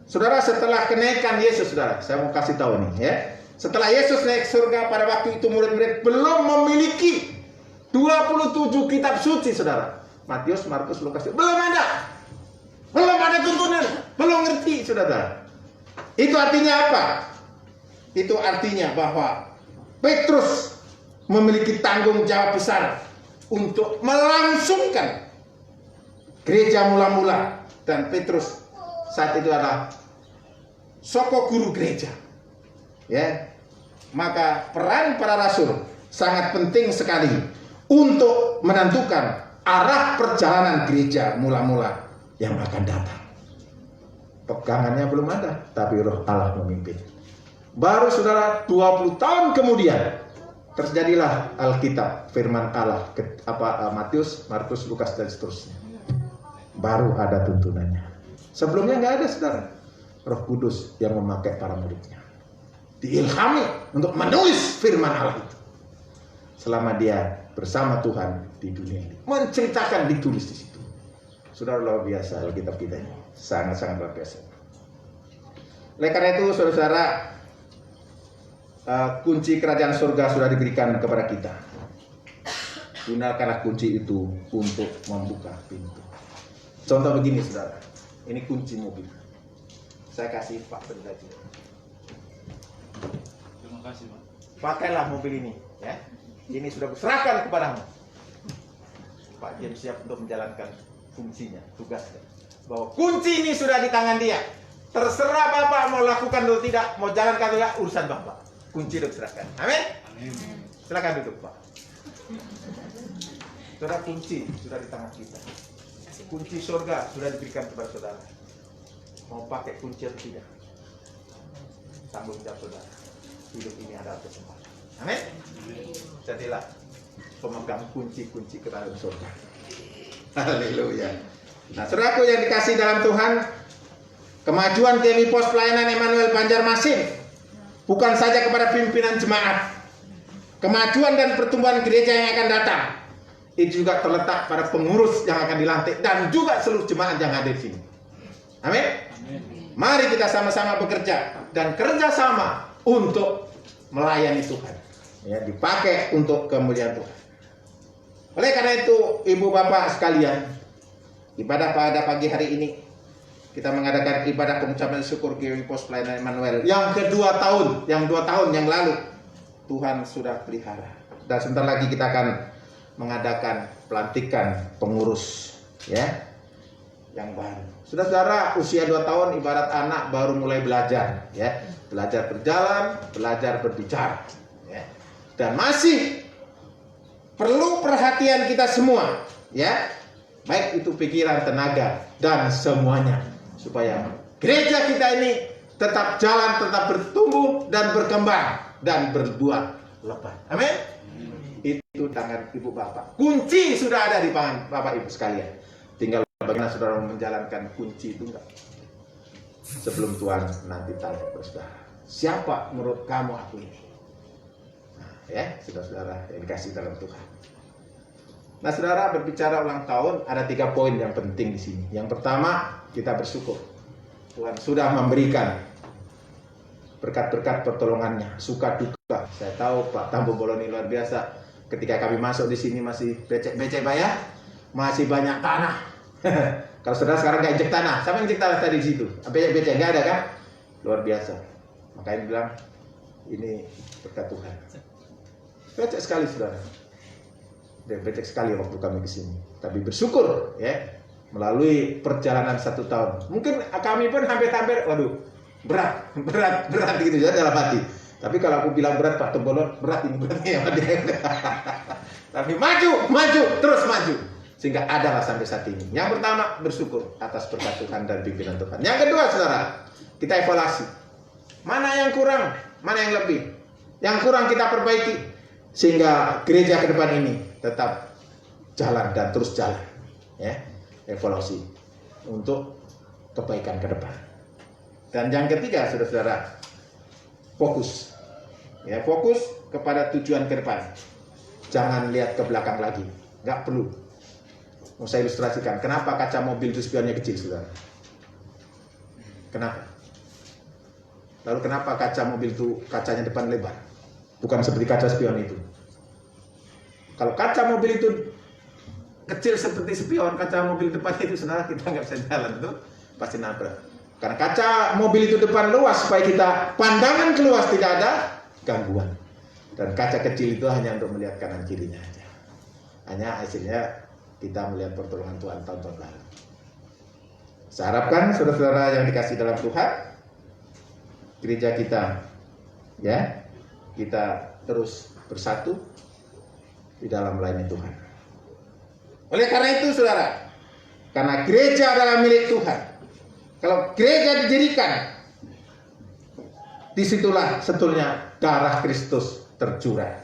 Speaker 3: Saudara, setelah kenaikan Yesus, saudara, saya mau kasih tahu nih, ya. Setelah Yesus naik surga, pada waktu itu murid-murid belum memiliki 27 kitab suci, saudara. Matius, Markus, Lukas, belum ada. Belum ada tuntunan, belum ngerti, saudara. Itu artinya apa? Itu artinya bahwa Petrus memiliki tanggung jawab besar untuk melangsungkan gereja mula-mula, dan Petrus saat itu adalah soko guru gereja, ya. Maka peran para rasul sangat penting sekali untuk menentukan arah perjalanan gereja mula-mula yang akan datang. Pegangannya belum ada, tapi Roh Allah memimpin. Baru saudara 20 tahun kemudian terjadilah Alkitab, firman Allah, Matius, Markus, Lukas, dan seterusnya. Baru ada tuntunannya. Sebelumnya nggak ada, saudara. Roh Kudus yang memakai para muridnya, diilhami untuk menulis firman Allah itu. Selama dia bersama Tuhan di dunia ini, menceritakan, ditulis di situ. Saudara, luar biasa Alkitab kita ini, sangat-sangat luar biasa. Oleh karena itu, saudara, kunci kerajaan surga sudah diberikan kepada kita. Gunakanlah kunci itu untuk membuka pintu. Contoh begini, saudara. Ini kunci mobil. Saya kasih Pak Pendeta.
Speaker 2: Terima kasih, Pak.
Speaker 3: Pakailah mobil ini, ya. Ini sudah kuserahkan kepadamu. Pak James siap untuk menjalankan fungsinya, tugasnya. Bahwa kunci ini sudah di tangan dia. Terserah Bapak mau lakukan atau tidak, mau jalankan atau tidak, urusan Bapak. Kunci sudah diserahkan. Amin.
Speaker 2: Amin.
Speaker 3: Silakan duduk, Pak. Saudara, kunci sudah di tangan kita. Kunci surga sudah diberikan kepada saudara. Mau pakai kunci atau tidak, tanggung jawab saudara. Hidup ini adalah kesempatan. Amin. Jadilah pemegang kunci-kunci ke dalam surga. Haleluya. Nah, saudaraku yang dikasih dalam Tuhan, kemajuan KMI Pos Pelayanan Emmanuel Banjarmasin bukan saja kepada pimpinan jemaat. Kemajuan dan pertumbuhan gereja yang akan datang itu juga terletak pada pengurus yang akan dilantik dan juga seluruh jemaat yang hadir di sini. Amin. Mari kita sama-sama bekerja dan kerjasama untuk melayani Tuhan. Ya, dipakai untuk kemuliaan Tuhan. Oleh karena itu, ibu bapak sekalian, ibadah pada pagi hari ini kita mengadakan ibadah pengucapan syukur KMI Pos Pelayanan Emmanuel yang kedua tahun, yang 2 tahun yang lalu Tuhan sudah pelihara. Dan sebentar lagi kita akan mengadakan pelantikan pengurus ya yang baru. Saudara-saudara, usia 2 tahun ibarat anak baru mulai belajar ya, belajar berjalan, belajar berbicara ya. Dan masih perlu perhatian kita semua ya, baik itu pikiran, tenaga dan semuanya, supaya gereja kita ini tetap jalan, tetap bertumbuh dan berkembang dan berbuah lebat. Amin. Itu tangan ibu bapak. Kunci sudah ada di tangan bapak ibu sekalian. Tinggal bagaimana saudara menjalankan kunci itu enggak. Sebelum Tuhan nanti tanya ke saudara, siapa menurut kamu aku ini? Nah, ya, saudara-saudara yang dikasih dalam Tuhan. Nah, saudara, berbicara ulang tahun ada 3 poin yang penting di sini. Yang pertama, kita bersyukur. Tuhan sudah memberikan berkat-berkat pertolongannya, suka duka. Saya tahu Pak Tambo Boloni luar biasa. Ketika kami masuk di sini masih becek-becek Pak ya, masih banyak tanah. Kalau saudara sekarang nggak injek tanah, siapa yang injek tanah tadi di situ? Becek-becek nggak ada kan? Luar biasa. Makanya bilang ini berkat Tuhan. Becek sekali saudara. Dan becek sekali waktu kami ke sini. Tapi bersyukur ya, melalui perjalanan 1 tahun. Mungkin kami pun hampir-hampir, waduh, berat gitu ya dalam hati. Tapi kalau aku bilang berat Pak Tembolon, berat ini beratnya ya. Tapi maju, terus maju. Sehingga adalah sampai saat ini. Yang pertama, bersyukur atas berkat Tuhan dan pimpinan Tuhan. Yang kedua, saudara, kita evaluasi. Mana yang kurang, mana yang lebih. Yang kurang kita perbaiki. Sehingga gereja ke depan ini tetap jalan dan terus jalan. Ya, evaluasi untuk kebaikan ke depan. Dan yang ketiga, saudara-saudara, fokus. Ya, fokus kepada tujuan ke depan. Jangan lihat ke belakang lagi. Nggak perlu. Mau saya ilustrasikan. Kenapa kaca mobil itu spionnya kecil, saudara? Kenapa? Lalu kenapa kaca mobil itu kacanya depan lebar? Bukan seperti kaca spion itu. Kalau kaca mobil itu kecil seperti spion, kaca mobil depan itu, saudara, kita nggak bisa jalan, tuh pasti nabrak. Karena kaca mobil itu depan luas supaya kita pandangan keluar tidak ada gangguan. Dan kaca kecil itu hanya untuk melihat kanan kirinya aja. Hanya hasilnya kita melihat pertolongan Tuhan tahun-tahun lalu. Saya harapkan saudara-saudara yang dikasih dalam Tuhan, gereja kita ya, kita terus bersatu di dalam melayani Tuhan. Oleh karena itu saudara, karena gereja adalah milik Tuhan. Kalau gereja didirikan, disitulah sebetulnya darah Kristus tercurah.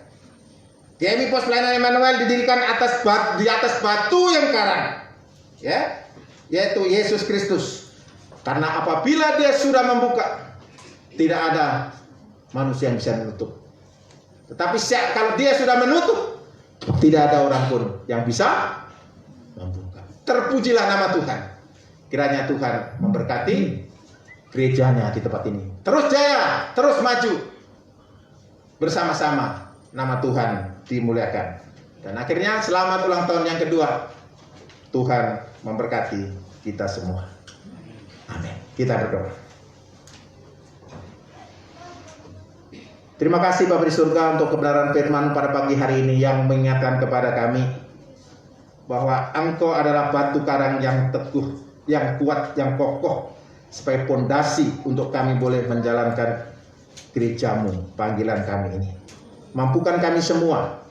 Speaker 3: GMI Pos Pelayanan Emmanuel didirikan di atas batu yang karang, ya, yaitu Yesus Kristus. Karena apabila Dia sudah membuka, tidak ada manusia yang bisa menutup. Tetapi kalau Dia sudah menutup, tidak ada orang pun yang bisa membuka. Terpujilah nama Tuhan. Kiranya Tuhan memberkati gerejanya di tempat ini. Terus jaya, terus maju. Bersama-sama nama Tuhan dimuliakan. Dan akhirnya selamat ulang tahun yang kedua. Tuhan memberkati kita semua. Amin. Kita berdoa. Terima kasih Bapa di surga untuk kebenaran firman pada pagi hari ini yang mengingatkan kepada kami bahwa Engkau adalah batu karang yang teguh, yang kuat, yang kokoh, sebagai pondasi untuk kami boleh menjalankan gerejamu, panggilan kami ini. Mampukan kami semua,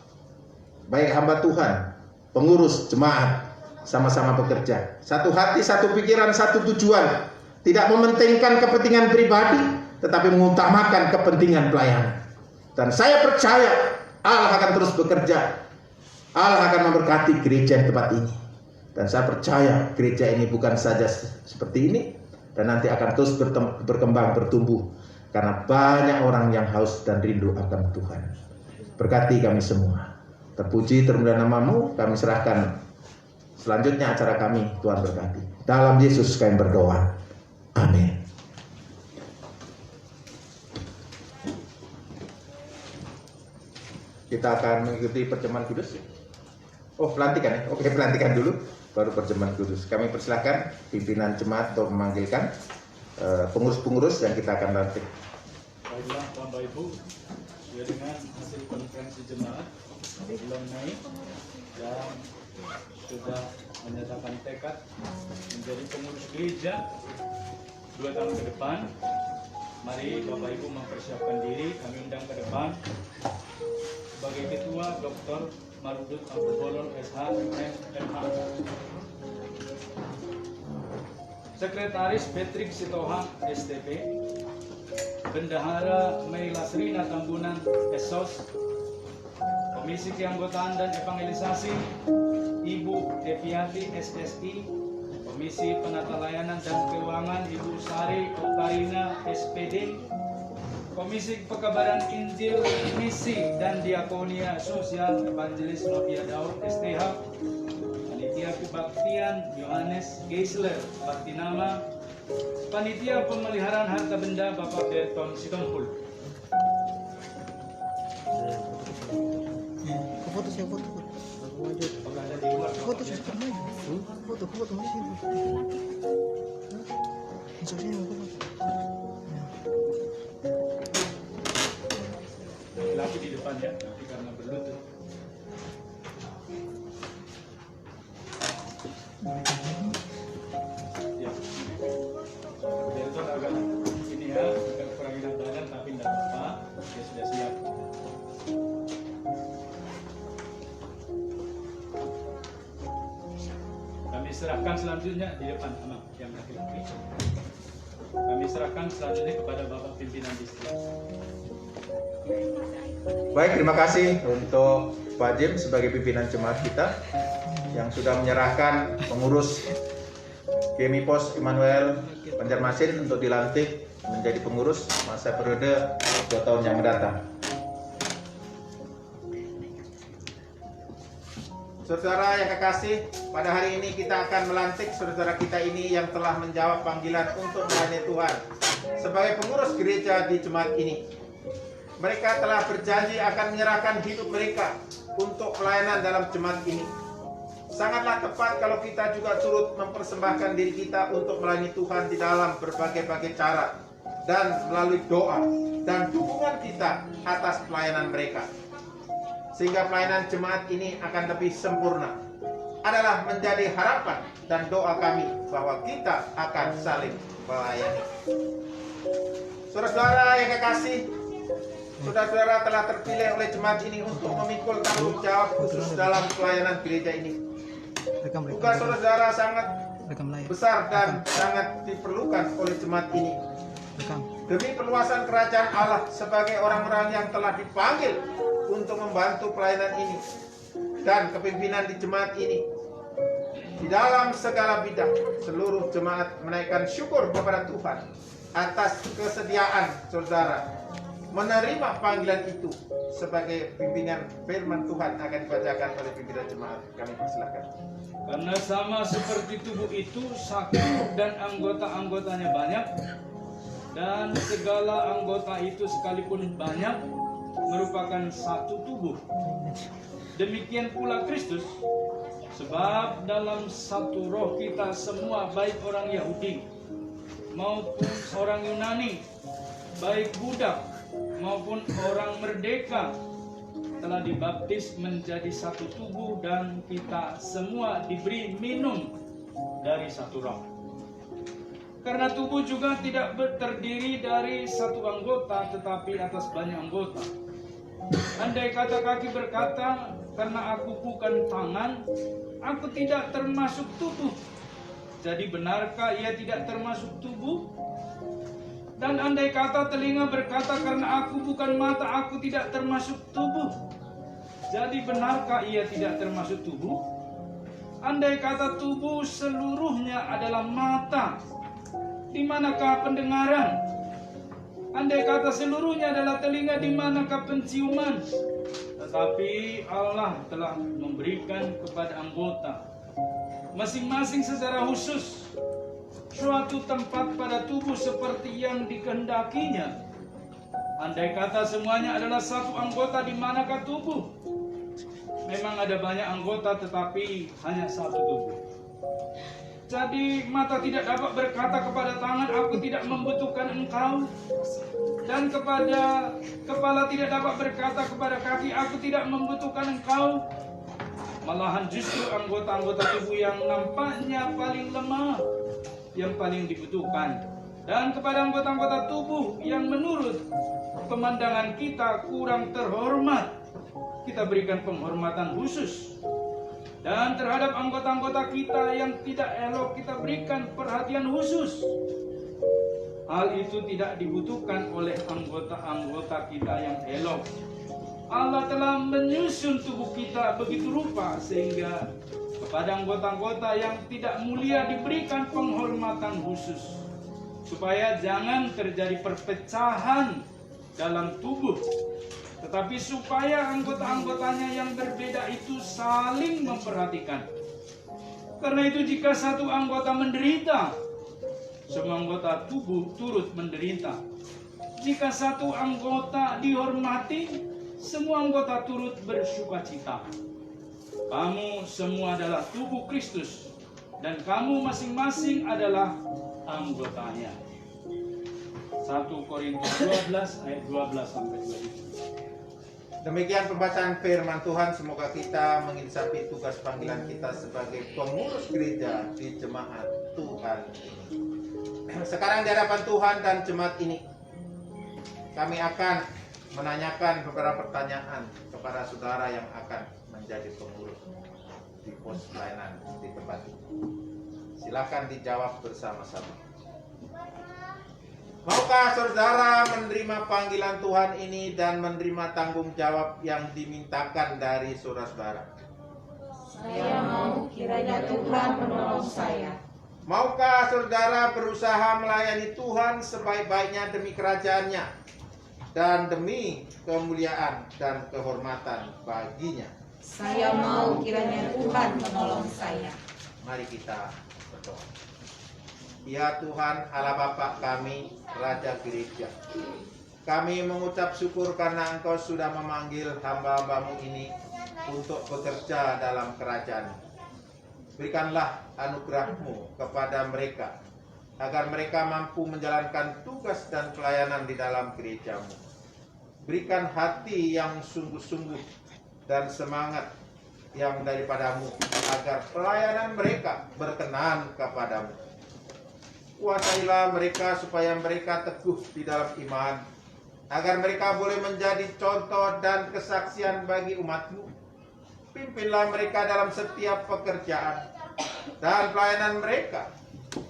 Speaker 3: baik hamba Tuhan, pengurus, jemaat, sama-sama bekerja. Satu hati, satu pikiran, satu tujuan. Tidak mementingkan kepentingan pribadi, tetapi mengutamakan kepentingan pelayanan. Dan saya percaya Allah akan terus bekerja. Allah akan memberkati gereja di tempat ini. Dan saya percaya gereja ini bukan saja seperti ini, dan nanti akan terus berkembang, bertumbuh. Karena banyak orang yang haus dan rindu akan Tuhan. Berkati kami semua. Terpuji, termulia nama-Mu, kami serahkan selanjutnya acara kami, Tuhan berkati. Dalam Yesus kami berdoa. Amin. Kita akan mengikuti perjamuan kudus. Oh, pelantikan ya? Oke, pelantikan dulu, baru perjamuan kudus. Kami persilahkan pimpinan jemaat untuk memanggilkan pengurus-pengurus yang kita akan lantik.
Speaker 2: Baiklah Bapak Ibu, sesuai dengan hasil konferensi jemaat bulan Mei dan sudah menyatakan tekad menjadi pengurus gereja 2 tahun ke depan. Mari Bapak Ibu mempersiapkan diri. Kami undang ke depan sebagai Ketua Dr. Marudut Abdul SH MH, Sekretaris Patrick Sitohang STP, Bendahara Mei Lasrina Tambunan SOS, Komisi Keanggotaan dan Evangelisasi Ibu Deviati SSI, Komisi Penata Layanan dan Keuangan Ibu Sari Otarina SPD, Komisi Pekabaran Injil, Misi dan Diakonia Sosial Evangelis Novia Daud STH, Panitia Kebaktian Yohanes Geisler Baktinama, Panitia Pemeliharaan Harta Benda Bapak Berton Sitompul.
Speaker 4: Foto saya foto.
Speaker 2: Apakah ada di luar?
Speaker 4: Foto saya foto. Foto masih. Instruksinya foto.
Speaker 2: Laki di depan ya, nanti karena berlutut. Ya. Delton agak ini ya, agak kurang enak badan tapi tidak apa-apa. Dia sudah siap. Kami serahkan selanjutnya di depan sama yang laki-laki. Kami serahkan selanjutnya kepada Bapak Pimpinan Distrik.
Speaker 3: Baik, terima kasih untuk Pak Jim sebagai pimpinan jemaat kita yang sudah menyerahkan pengurus GMI Pos Immanuel Banjarmasin untuk dilantik menjadi pengurus masa periode 2 tahun yang mendatang. Saudara yang kekasih, pada hari ini kita akan melantik saudara kita ini yang telah menjawab panggilan untuk melayani Tuhan sebagai pengurus gereja di jemaat ini. Mereka telah berjanji akan menyerahkan hidup mereka untuk pelayanan dalam jemaat ini. Sangatlah tepat kalau kita juga turut mempersembahkan diri kita untuk melayani Tuhan di dalam berbagai-bagai cara dan melalui doa dan dukungan kita atas pelayanan mereka. Sehingga pelayanan jemaat ini akan lebih sempurna. Adalah menjadi harapan dan doa kami bahwa kita akan saling melayani. Saudara-saudara yang kekasih, saudara-saudara telah terpilih oleh jemaat ini untuk memikul tanggung jawab khusus dalam pelayanan gereja ini. Tugas saudara sangat besar dan sangat diperlukan oleh jemaat ini. Demi perluasan kerajaan Allah sebagai orang-orang yang telah dipanggil untuk membantu pelayanan ini dan kepimpinan di jemaat ini. Di dalam segala bidang, seluruh jemaat menaikkan syukur kepada Tuhan atas kesediaan saudara menerima panggilan itu. Sebagai pimpinan firman Tuhan akan dibacakan oleh pimpinan jemaat. Kami persilakan.
Speaker 2: Karena sama seperti tubuh itu satu dan anggota-anggotanya banyak, dan segala anggota itu sekalipun banyak merupakan satu tubuh. Demikian pula Kristus, sebab dalam satu roh kita semua, baik orang Yahudi maupun orang Yunani, baik budak maupun orang merdeka, telah dibaptis menjadi satu tubuh, dan kita semua diberi minum dari satu roh. Karena tubuh juga tidak terdiri dari satu anggota, tetapi atas banyak anggota. Andai kata kaki berkata, karena aku bukan tangan, aku tidak termasuk tubuh, jadi benarkah ia tidak termasuk tubuh? Dan andai kata telinga berkata, karena aku bukan mata, aku tidak termasuk tubuh, jadi benarkah ia tidak termasuk tubuh? Andai kata tubuh seluruhnya adalah mata, di manakah pendengaran? Andai kata seluruhnya adalah telinga, di manakah penciuman? Tetapi Allah telah memberikan kepada anggota masing-masing secara khusus suatu tempat pada tubuh seperti yang dikehendakinya. Andai kata semuanya adalah satu anggota, di manakah tubuh? Memang ada banyak anggota, tetapi hanya satu tubuh. Jadi mata tidak dapat berkata kepada tangan, aku tidak membutuhkan engkau. Dan kepada kepala tidak dapat berkata kepada kaki, aku tidak membutuhkan engkau. Malahan justru anggota-anggota tubuh yang nampaknya paling lemah yang paling dibutuhkan. Dan kepada anggota-anggota tubuh yang menurut pemandangan kita kurang terhormat, kita berikan penghormatan khusus. Dan terhadap anggota-anggota kita yang tidak elok, kita berikan perhatian khusus. Hal itu tidak dibutuhkan oleh anggota-anggota kita yang elok. Allah telah menyusun tubuh kita begitu rupa sehingga kepada anggota-anggota yang tidak mulia diberikan penghormatan khusus. Supaya jangan terjadi perpecahan dalam tubuh, tetapi supaya anggota-anggotanya yang berbeda itu saling memperhatikan. Karena itu jika satu anggota menderita, semua anggota tubuh turut menderita. Jika satu anggota dihormati, semua anggota turut bersukacita. Kamu semua adalah tubuh Kristus, dan kamu masing-masing adalah anggotanya. 1 Korintus 12 ayat 12 sampai 20.
Speaker 3: Demikian pembacaan firman Tuhan. Semoga kita menginsapi tugas panggilan kita sebagai pengurus gereja di jemaat Tuhan ini. Sekarang di hadapan Tuhan dan jemaat ini, kami akan menanyakan beberapa pertanyaan kepada saudara yang akan menjadi pengurus di pos pelayanan di tempat ini. Silakan dijawab bersama-sama. Maukah saudara menerima panggilan Tuhan ini dan menerima tanggung jawab yang dimintakan dari saudara-saudara?
Speaker 5: Saya mau, kiranya Tuhan menolong saya.
Speaker 3: Maukah saudara berusaha melayani Tuhan sebaik-baiknya demi kerajaan-Nya dan demi kemuliaan dan kehormatan baginya?
Speaker 5: Saya mau, kiranya Tuhan menolong saya.
Speaker 3: Mari kita berdoa. Ya Tuhan Allah Bapa kami, Raja Gereja, kami mengucap syukur karena Engkau sudah memanggil hamba-hambamu ini untuk bekerja dalam kerajaan. Berikanlah anugerah-Mu kepada mereka, agar mereka mampu menjalankan tugas dan pelayanan di dalam gereja-Mu. Berikan hati yang sungguh-sungguh dan semangat yang daripadamu, agar pelayanan mereka berkenan kepadamu. Kuasailah mereka supaya mereka teguh di dalam iman, agar mereka boleh menjadi contoh dan kesaksian bagi umat-Mu. Pimpinlah mereka dalam setiap pekerjaan dan pelayanan mereka,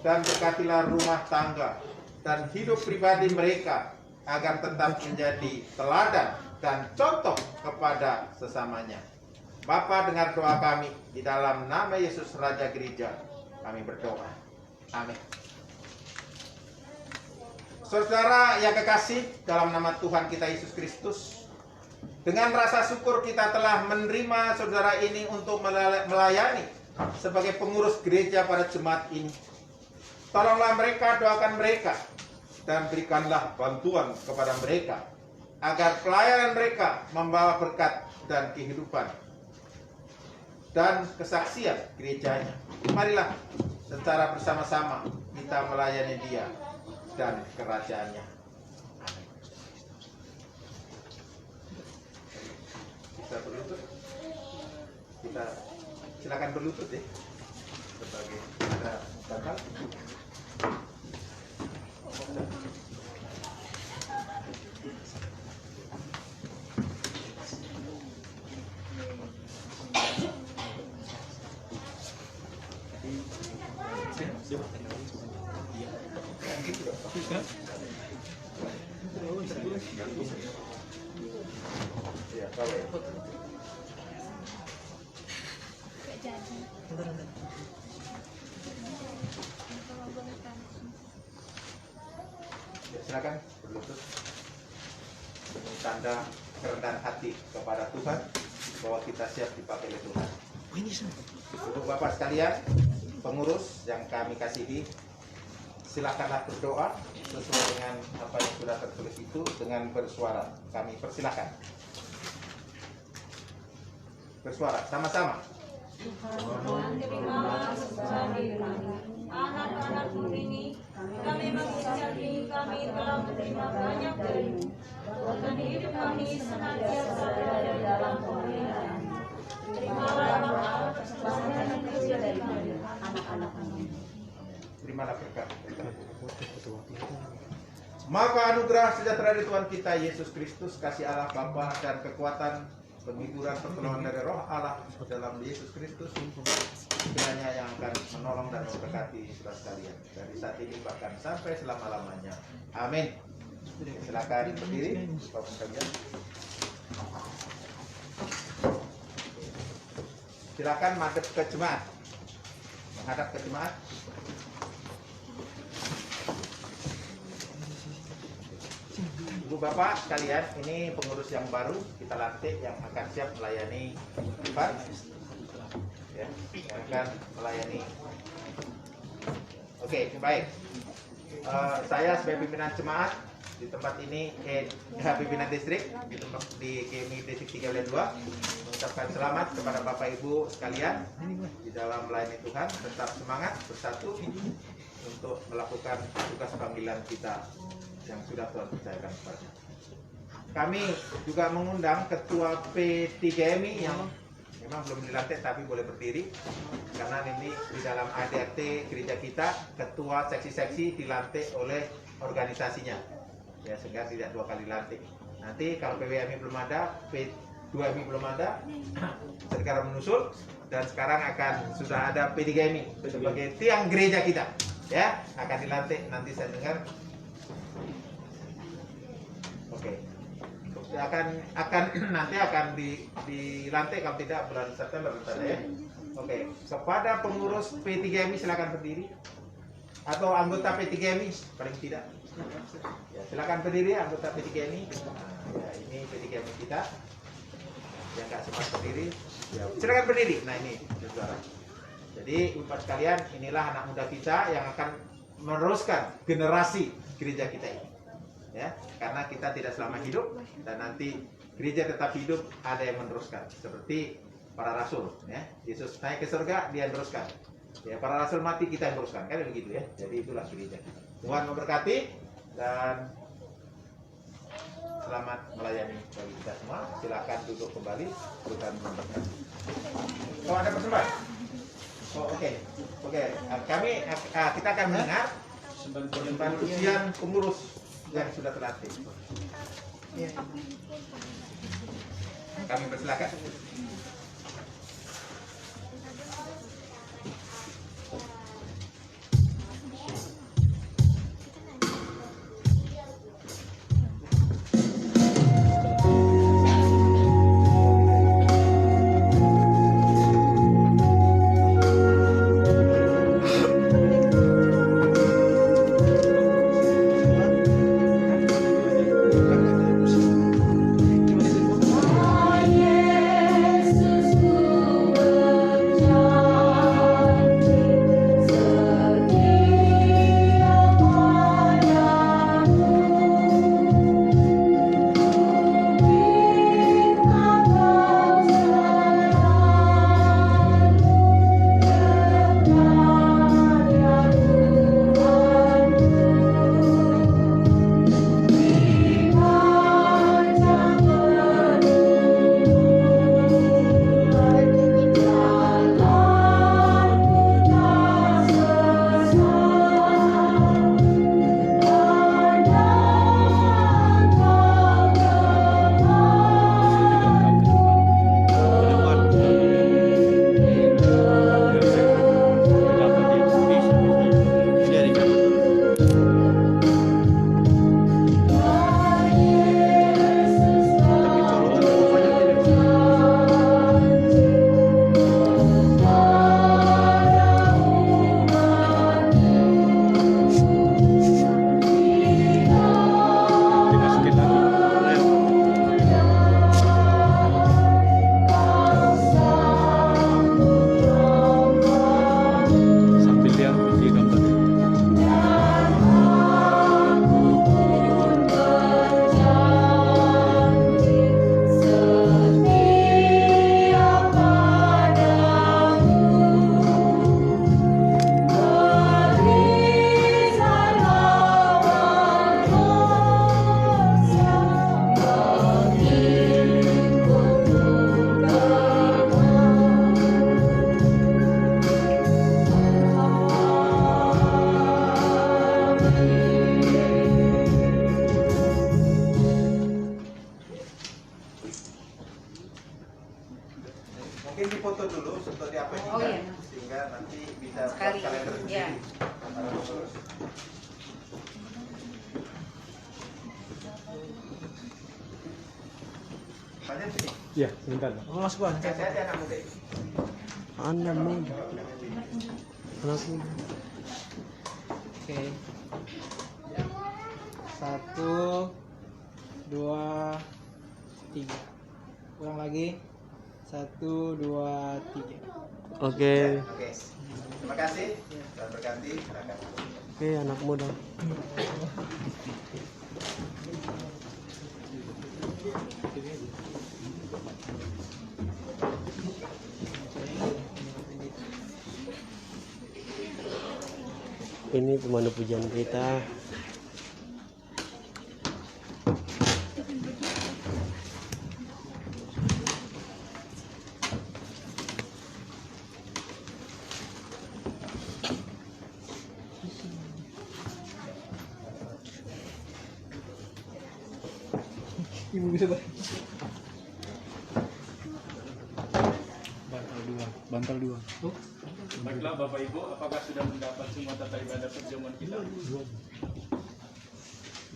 Speaker 3: dan berkatilah rumah tangga dan hidup pribadi mereka, agar tetap menjadi teladan dan contoh kepada sesamanya. Bapa, dengar doa kami, di dalam nama Yesus Raja Gereja kami berdoa. Amin. Saudara yang kekasih dalam nama Tuhan kita Yesus Kristus, dengan rasa syukur kita telah menerima saudara ini untuk melayani sebagai pengurus gereja pada jemaat ini. Tolonglah mereka, doakan mereka, dan berikanlah bantuan kepada mereka, agar pelayanan mereka membawa berkat dan kehidupan dan kesaksian gerejanya. Marilah secara bersama-sama kita melayani Dia dan kerajaannya. Amin. Kita berlutut. Kita silakan berlutut ya. Sebagai ada tanggal. Ya, kalau silakan berlutut dengan tanda kerendahan hati kepada Tuhan bahwa kita siap dipakai oleh Tuhan. Untuk Bapak sekalian, pengurus yang kami kasihi, silakanlah berdoa sesuai dengan apa yang sudah tertulis itu dengan bersuara. Kami persilakan bersuara sama-sama.
Speaker 5: Tuhan terimalah sebagai kami. Anak-anakmu ini, kami mengucapkan kami telah menerima banyak darimu. Tuhan hidup kami senantiasa berada dalam pemeliharaan. Terimalah Bapa, keselamatan dan kerja dari kami, anak-anak-Mu.
Speaker 3: Terimalah berkat. Maka anugerah sejahtera dari Tuhan kita Yesus Kristus, kasih Allah Bapa dan kekuatan penghiburan pertolongan dari Roh Allah dalam Yesus Kristus kiranya yang akan menolong dan memberkati saudara sekalian dari saat ini bahkan sampai selama-lamanya. Amin. Silakan berdiri, Bapak sekalian. Silakan madep ke jemaat. Menghadap ke jemaat. Ibu Bapak sekalian, ini pengurus yang baru kita lantik yang akan siap melayani Tuhan, ya, yang akan melayani. Oke, baik. Saya sebagai pimpinan jemaat di tempat ini, pimpinan distrik di tempat di KMI Distrik 3 Wilayah 2, mengucapkan selamat kepada Bapak Ibu sekalian di dalam melayani Tuhan. Tetap semangat bersatu untuk melakukan tugas panggilan kita yang sudah Tuhan percayakan kepada. Kami juga mengundang Ketua P3MI yang memang belum dilantik tapi boleh berdiri, karena ini di dalam ADRT gereja kita ketua seksi-seksi dilantik oleh organisasinya, ya, sehingga tidak 2 kali lantik. Nanti kalau PWMI belum ada, P2MI belum ada, sekarang menyusul, dan sekarang akan sudah ada P3MI sebagai tiang gereja kita, ya, akan dilantik nanti saya dengar. Oke. Nanti akan dilantik kalau tidak bulan September ya. Oke. Kepada pengurus P3MI silakan berdiri, atau anggota P3MI paling tidak. Ya, silakan berdiri anggota P3MI. Nah, ya, ini P3MI kita yang nggak sempat berdiri. Ya, silakan berdiri. Nah, ini saudara. Jadi Bapak sekalian, inilah anak muda kita yang akan meneruskan generasi gereja kita ini. Ya, karena kita tidak selama hidup dan nanti gereja tetap hidup, ada yang meneruskan seperti para rasul, ya. Yesus naik ke surga, dia teruskan, ya, para rasul mati, kita yang teruskan, kan begitu ya. Jadi itulah gereja. Tuhan memberkati dan selamat melayani bagi kita semua. Silakan duduk kembali, Tuhan memberkati. Oh, ada persembahan. Oh, oke. Kita akan mendengar persembahan ujian pengurus yang sudah terlatih. Kami persilakan.
Speaker 1: Oh Yesus
Speaker 3: Mungkin dipoto dulu untuk diaplikasikan
Speaker 5: Oh, iya.
Speaker 3: sehingga nanti bisa buat
Speaker 5: Sekali,
Speaker 3: kalender
Speaker 5: iya.
Speaker 3: sendiri. Para pengurus. Banyak sini.
Speaker 2: Iya, sebentar.
Speaker 4: Masuk bang.
Speaker 3: Kasih aja anak muda.
Speaker 4: Anak muda. Anak muda. Oke. 1, 2, 3. Ulang lagi. 1, 2, 3.
Speaker 3: Oke. Terima kasih. Dan berganti. Silakan.
Speaker 4: Oke, anak muda.
Speaker 6: Ini pemandu pujian kita.
Speaker 4: Ibu bisa bang.
Speaker 2: Bantal dua. Baiklah Bapak Ibu, apakah sudah mendapat semua tata ibadah perjamuan kita?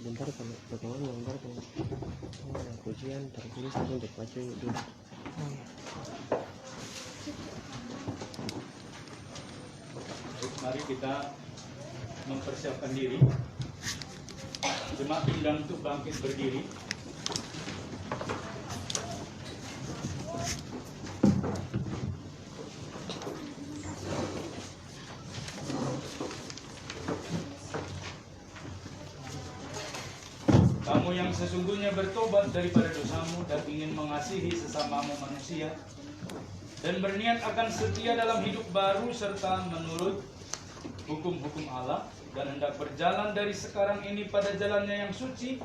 Speaker 6: Bentar kalau pertemuan bentar kalau pujian tertulis untuk baca dulu.
Speaker 2: Baik, mari kita mempersiapkan diri. Jemaat diundang untuk bangkit berdiri. Kamu yang sesungguhnya bertobat daripada dosamu dan ingin mengasihi sesamamu manusia dan berniat akan setia dalam hidup baru serta menurut hukum-hukum Allah dan hendak berjalan dari sekarang ini pada jalannya yang suci,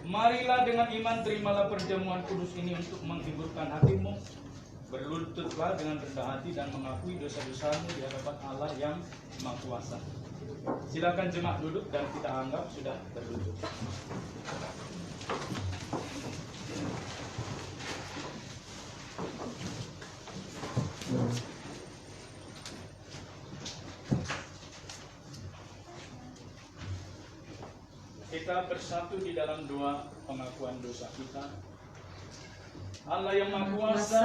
Speaker 2: marilah dengan iman terimalah perjamuan kudus ini untuk menghiburkan hatimu. Berlututlah dengan rendah hati dan mengakui dosa-dosamu di hadapan Allah yang Maha Kuasa. Silakan jemaat duduk dan kita anggap sudah berlutut. Kita bersatu di dalam doa pengakuan dosa kita. Allah yang Maha Kuasa,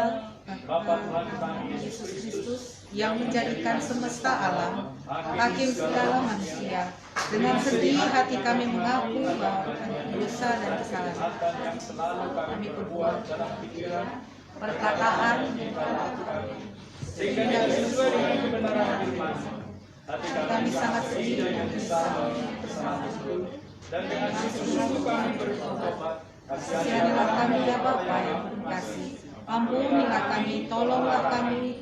Speaker 2: Bapa Tuhan kami Yesus Kristus,
Speaker 7: yang menjadikan semesta alam, hakim segala manusia. Dengan sedih hati kami mengaku bahwa kami dosa dan kesalahan
Speaker 2: yang selalu kami perbuat dalam pikiran,
Speaker 7: perkataan,
Speaker 2: sehingga tidak sesuai dengan kebenaran firman. Hati
Speaker 7: kami sangat sedih
Speaker 2: dengan kesalahan itu, dan dengan sungguh-sungguh kami bertobat.
Speaker 7: Kasihanilah kami ya Bapa yang berkasih. Ampunilah kami, tolonglah kami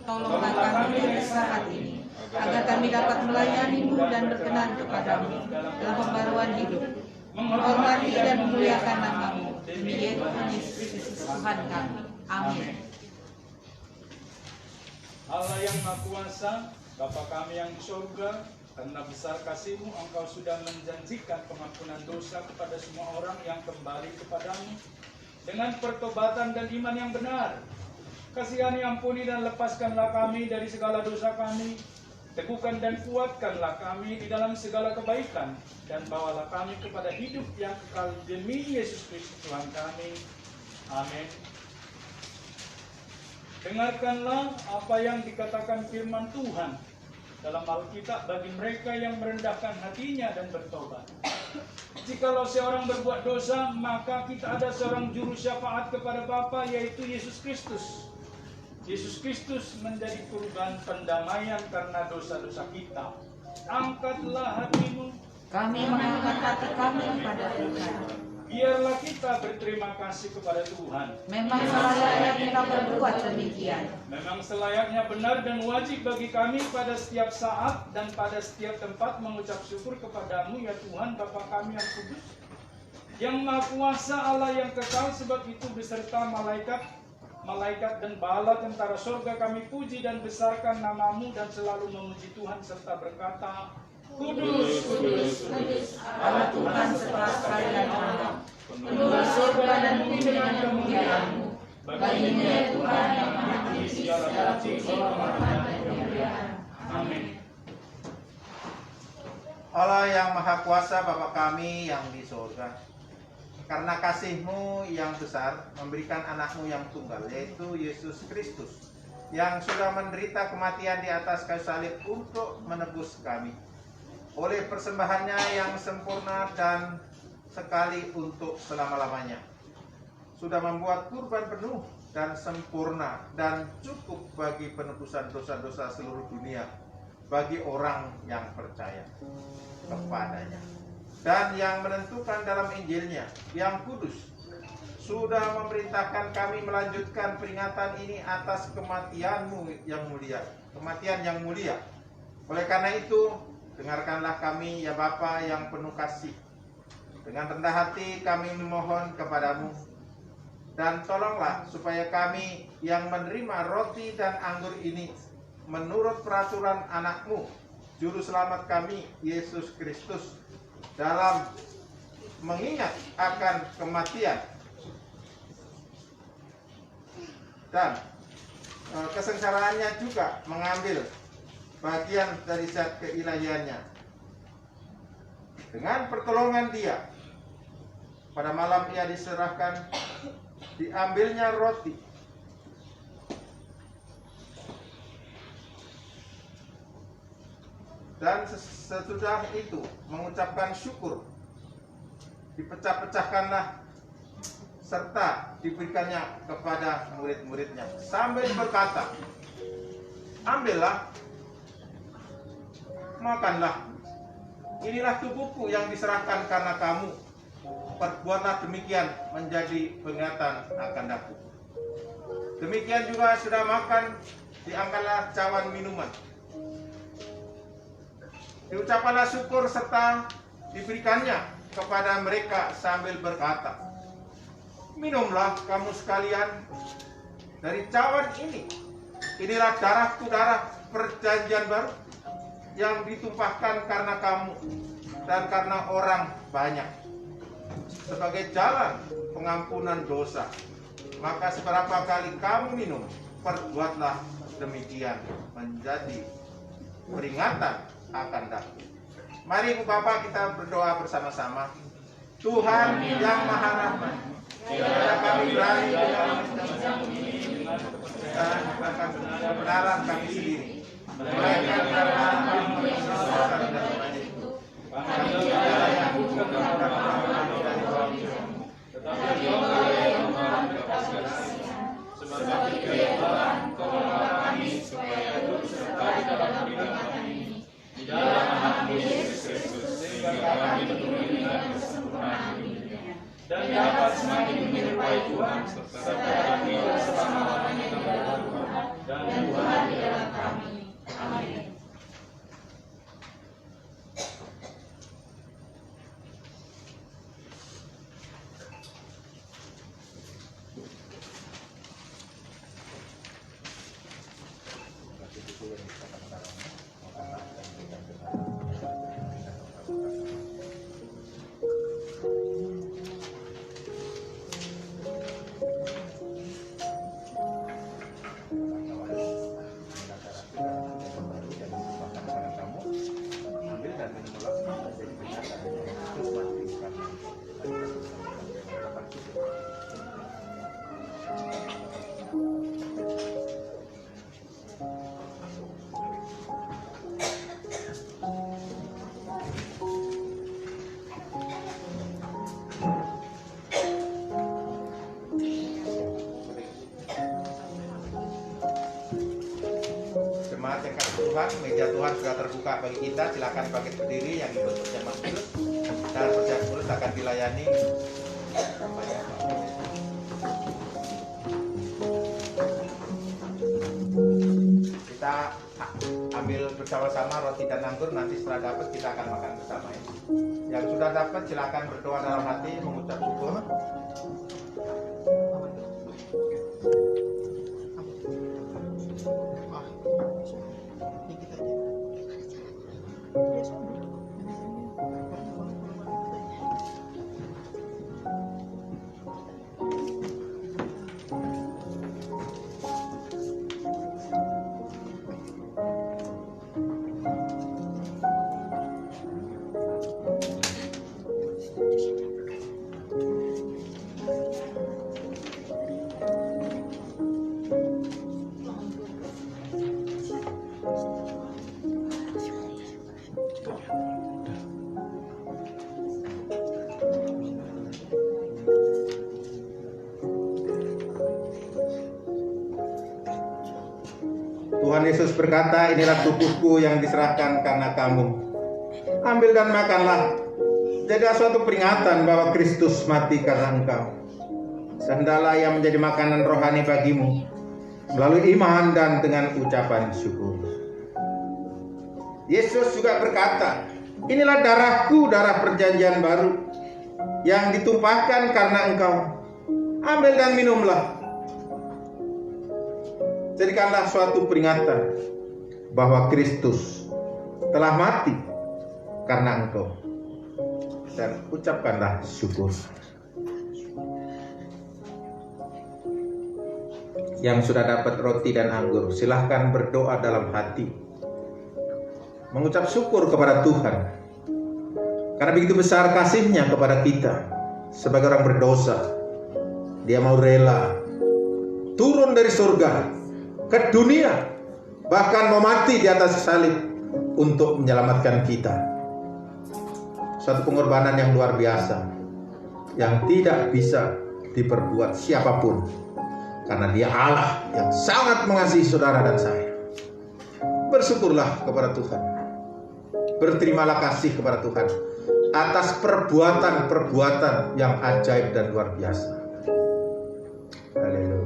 Speaker 7: dari saat ini, agar kami dapat melayani-Mu dan berkenan kepadamu dalam pembaruan hidup, menghormati dan memuliakan nama-Mu. Demi Tuhan Yesus Tuhan kami. Amin.
Speaker 2: Allah yang Maha Kuasa, Bapa kami yang di surga, karena besar kasih-Mu, Engkau sudah menjanjikan pengampunan dosa kepada semua orang yang kembali kepadamu dengan pertobatan dan iman yang benar. Kasihani, ampuni dan lepaskanlah kami dari segala dosa kami. Teguhkan dan kuatkanlah kami di dalam segala kebaikan, dan bawalah kami kepada hidup yang kekal demi Yesus Kristus Tuhan kami. Amin. Dengarkanlah apa yang dikatakan firman Tuhan dalam Alkitab bagi mereka yang merendahkan hatinya dan bertobat. Jikalau seorang berbuat dosa, maka kita ada seorang juru syafaat kepada Bapa, yaitu Yesus Kristus. Yesus Kristus menjadi kurban pendamaian karena dosa-dosa kita. Angkatlah hatimu.
Speaker 7: Kami mengangkat hati kami kepada Tuhan.
Speaker 2: Biarlah kita berterima kasih kepada Tuhan.
Speaker 7: Memang selayaknya kita berbuat demikian.
Speaker 2: Memang selayaknya benar dan wajib bagi kami pada setiap saat dan pada setiap tempat mengucap syukur kepadamu ya Tuhan Bapa kami yang kudus, yang Maha Kuasa, Allah yang kekal. Sebab itu beserta malaikat dan bala tentara surga kami puji dan besarkan namamu dan selalu memuji Tuhan serta berkata, Kudus, kudus, kudus,
Speaker 7: Allah Tuhan setelah sekalian alam, penuh surga dan bumi dengan kemuliaan-Mu.
Speaker 2: Bagimu ya Tuhan yang maha tinggi segala puji, penghormatan dan kemuliaan. Amin.
Speaker 3: Allah yang maha kuasa, Bapa kami yang di surga, karena kasih-Mu yang besar memberikan anak-Mu yang tunggal, yaitu Yesus Kristus, yang sudah menderita kematian di atas kayu salib untuk menebus kami. Oleh persembahannya yang sempurna dan sekali untuk selama-lamanya, sudah membuat kurban penuh dan sempurna dan cukup bagi penebusan dosa-dosa seluruh dunia bagi orang yang percaya kepadanya. Dan yang menentukan dalam Injilnya yang kudus sudah memerintahkan kami melanjutkan peringatan ini atas kematian-Mu yang mulia, kematian yang mulia. Oleh karena itu, dengarkanlah kami ya Bapa yang penuh kasih. Dengan rendah hati kami memohon kepadamu, dan tolonglah supaya kami yang menerima roti dan anggur ini menurut peraturan anak-Mu, Juru Selamat kami, Yesus Kristus, dalam mengingat akan kematian dan kesengsaraannya juga mengambil bagian dari zat keilahiannya. Dengan pertolongan Dia, pada malam Ia diserahkan, diambilnya roti, dan sesudah itu mengucapkan syukur, dipecah-pecahkanlah serta diberikannya kepada murid-muridnya sambil berkata, ambillah, makanlah, inilah tubuhku yang diserahkan karena kamu, perbuatlah demikian menjadi peringatan akan aku. Demikian juga sudah makan, diangkatlah cawan minuman, diucapkanlah syukur serta diberikannya kepada mereka sambil berkata, minumlah kamu sekalian dari cawan ini, inilah darahku, darah perjanjian baru yang ditumpahkan karena kamu dan karena orang banyak sebagai jalan pengampunan dosa. Maka seberapa kali kamu minum, perbuatlah demikian menjadi peringatan akan aku. Mari Bapak kita berdoa bersama-sama. Tuhan yang Maha Rahman, kiranya kami berani dan akan kebenaran kami sendiri, melainkan karena Kami yang besar dan baik itu. Kami tidak yang bukan kami dari tetapi Engkau yang Maha berkasihan. Sebab itu ya Tuhan, Kau menolong kami supaya hidup serta di dalam peringatan ini, di dalam anakmu Yesus Kristus, sehingga kami bertumbuh dengan kesempurnaan hidupnya, dan dapat semakin menyerupai Tuhan, serta kami hidup selama-lamanya di dalam Tuhan, dan Tuhan di dalam kami. Amin. Jemaat yang kasih Tuhan, meja Tuhan sudah terbuka bagi kita. Silakan bangkit berdiri yang ikut perjamuan kudus, dan perjamuan kudus akan dilayani. Kita ambil bersama-sama roti dan anggur, nanti setelah dapat kita akan makan bersama ya. Yang sudah dapat silakan berdoa dalam hati mengucap syukur. Tuhan Yesus berkata, inilah tubuhku yang diserahkan karena kamu. Ambil dan makanlah. Jadilah suatu peringatan bahwa Kristus mati karena engkau. Hendaklah yang menjadi makanan rohani bagimu melalui iman dan dengan ucapan syukur. Yesus juga berkata, inilah darahku, darah perjanjian baru yang ditumpahkan karena engkau. Ambil dan minumlah. Jadikanlah suatu peringatan bahwa Kristus telah mati karena engkau, dan ucapkanlah syukur. Yang sudah dapat roti dan anggur, silahkan berdoa dalam hati, mengucap syukur kepada Tuhan, karena begitu besar kasih-Nya kepada kita sebagai orang berdosa. Dia mau rela turun dari surga ke dunia, bahkan mau mati di atas salib untuk menyelamatkan kita. Suatu pengorbanan yang luar biasa, yang tidak bisa diperbuat siapapun, karena Dia Allah yang sangat mengasihi saudara dan saya. Bersyukurlah kepada Tuhan, berterimalah kasih kepada Tuhan atas perbuatan-perbuatan yang ajaib dan luar biasa. Haleluya.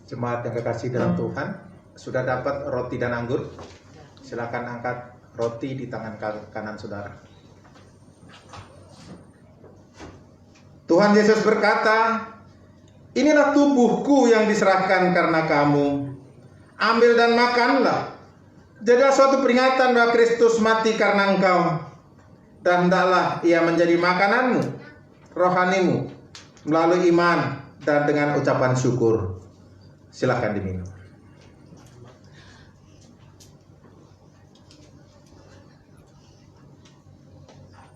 Speaker 3: Jemaat yang kekasih dalam Tuhan, sudah dapat roti dan anggur? Silakan angkat roti di tangan kanan saudara. Tuhan Yesus berkata, inilah tubuhku yang diserahkan karena kamu. Ambil dan makanlah. Jadilah suatu peringatan bahwa Kristus mati karena engkau, dan hendaklah Ia menjadi makananmu, rohanimu, melalui iman dan dengan ucapan syukur. Silakan diminum.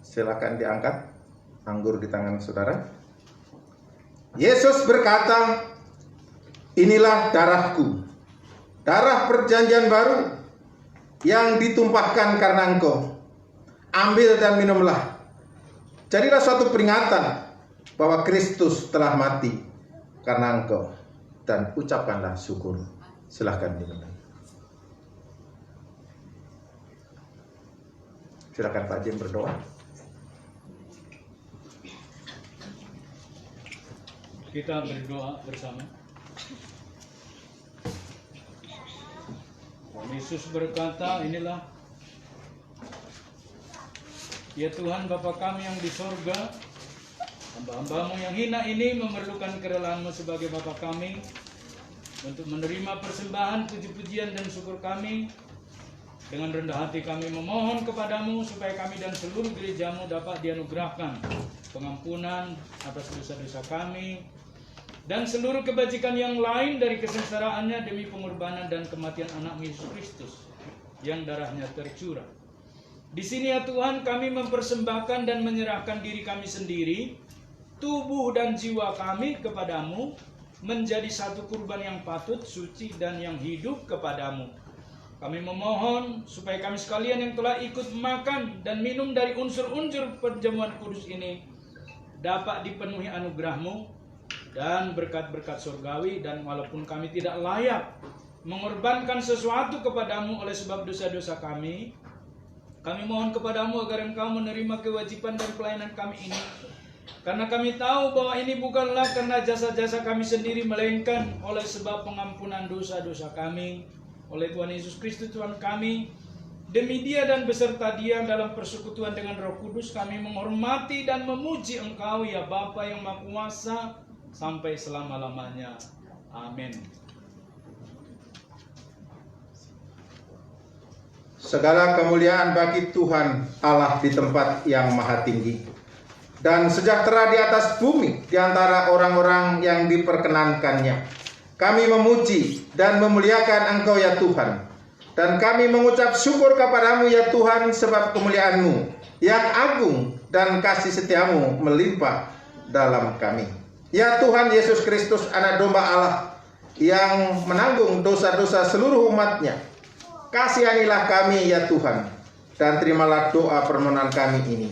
Speaker 3: Silakan diangkat anggur di tangan saudara. Yesus berkata, inilah darahku, darah perjanjian baru yang ditumpahkan karena engkau. Ambil dan minumlah. Jadilah suatu peringatan bahwa Kristus telah mati karena engkau, dan ucapkanlah syukur. Silahkan minum. Silakan Pak Jim berdoa.
Speaker 2: Kita berdoa bersama. Yesus berkata, inilah ya Tuhan Bapa kami yang di sorga, hamba-hambamu yang hina ini memerlukan kerelaan-Mu sebagai Bapa kami untuk menerima persembahan, puji-pujian dan syukur kami. Dengan rendah hati kami memohon kepadamu supaya kami dan seluruh gereja-Mu dapat dianugerahkan pengampunan atas dosa-dosa kami dan seluruh kebajikan yang lain dari kesengsaraannya demi pengorbanan dan kematian anak Yesus Kristus yang darahnya tercurah. Di sini ya Tuhan, kami mempersembahkan dan menyerahkan diri kami sendiri, tubuh dan jiwa kami kepadamu, menjadi satu kurban yang patut, suci dan yang hidup kepadamu. Kami memohon supaya kami sekalian yang telah ikut makan dan minum dari unsur-unsur perjamuan kudus ini dapat dipenuhi anugerah-Mu dan berkat-berkat surgawi, dan walaupun kami tidak layak mengorbankan sesuatu kepadamu oleh sebab dosa-dosa kami mohon kepadamu agar Engkau menerima kewajiban dan pelayanan kami ini Karena kami tahu bahwa ini bukanlah karena jasa-jasa kami sendiri, melainkan oleh sebab pengampunan dosa-dosa kami oleh Tuhan Yesus Kristus Tuhan kami. Demi Dia dan beserta Dia dalam persekutuan dengan Roh Kudus, kami menghormati dan memuji Engkau ya Bapa yang Maha Kuasa sampai selama-lamanya. Amin.
Speaker 3: Segala kemuliaan bagi Tuhan Allah di tempat yang maha tinggi, dan sejahtera di atas bumi di antara orang-orang yang diperkenankannya. Kami memuji dan memuliakan Engkau ya Tuhan, dan kami mengucap syukur kepadamu ya Tuhan, sebab kemuliaan-Mu yang agung dan kasih setiamu melimpah dalam kami. Ya Tuhan Yesus Kristus, anak domba Allah yang menanggung dosa-dosa seluruh umat-Nya, kasihanilah kami ya Tuhan, dan terimalah doa permohonan kami ini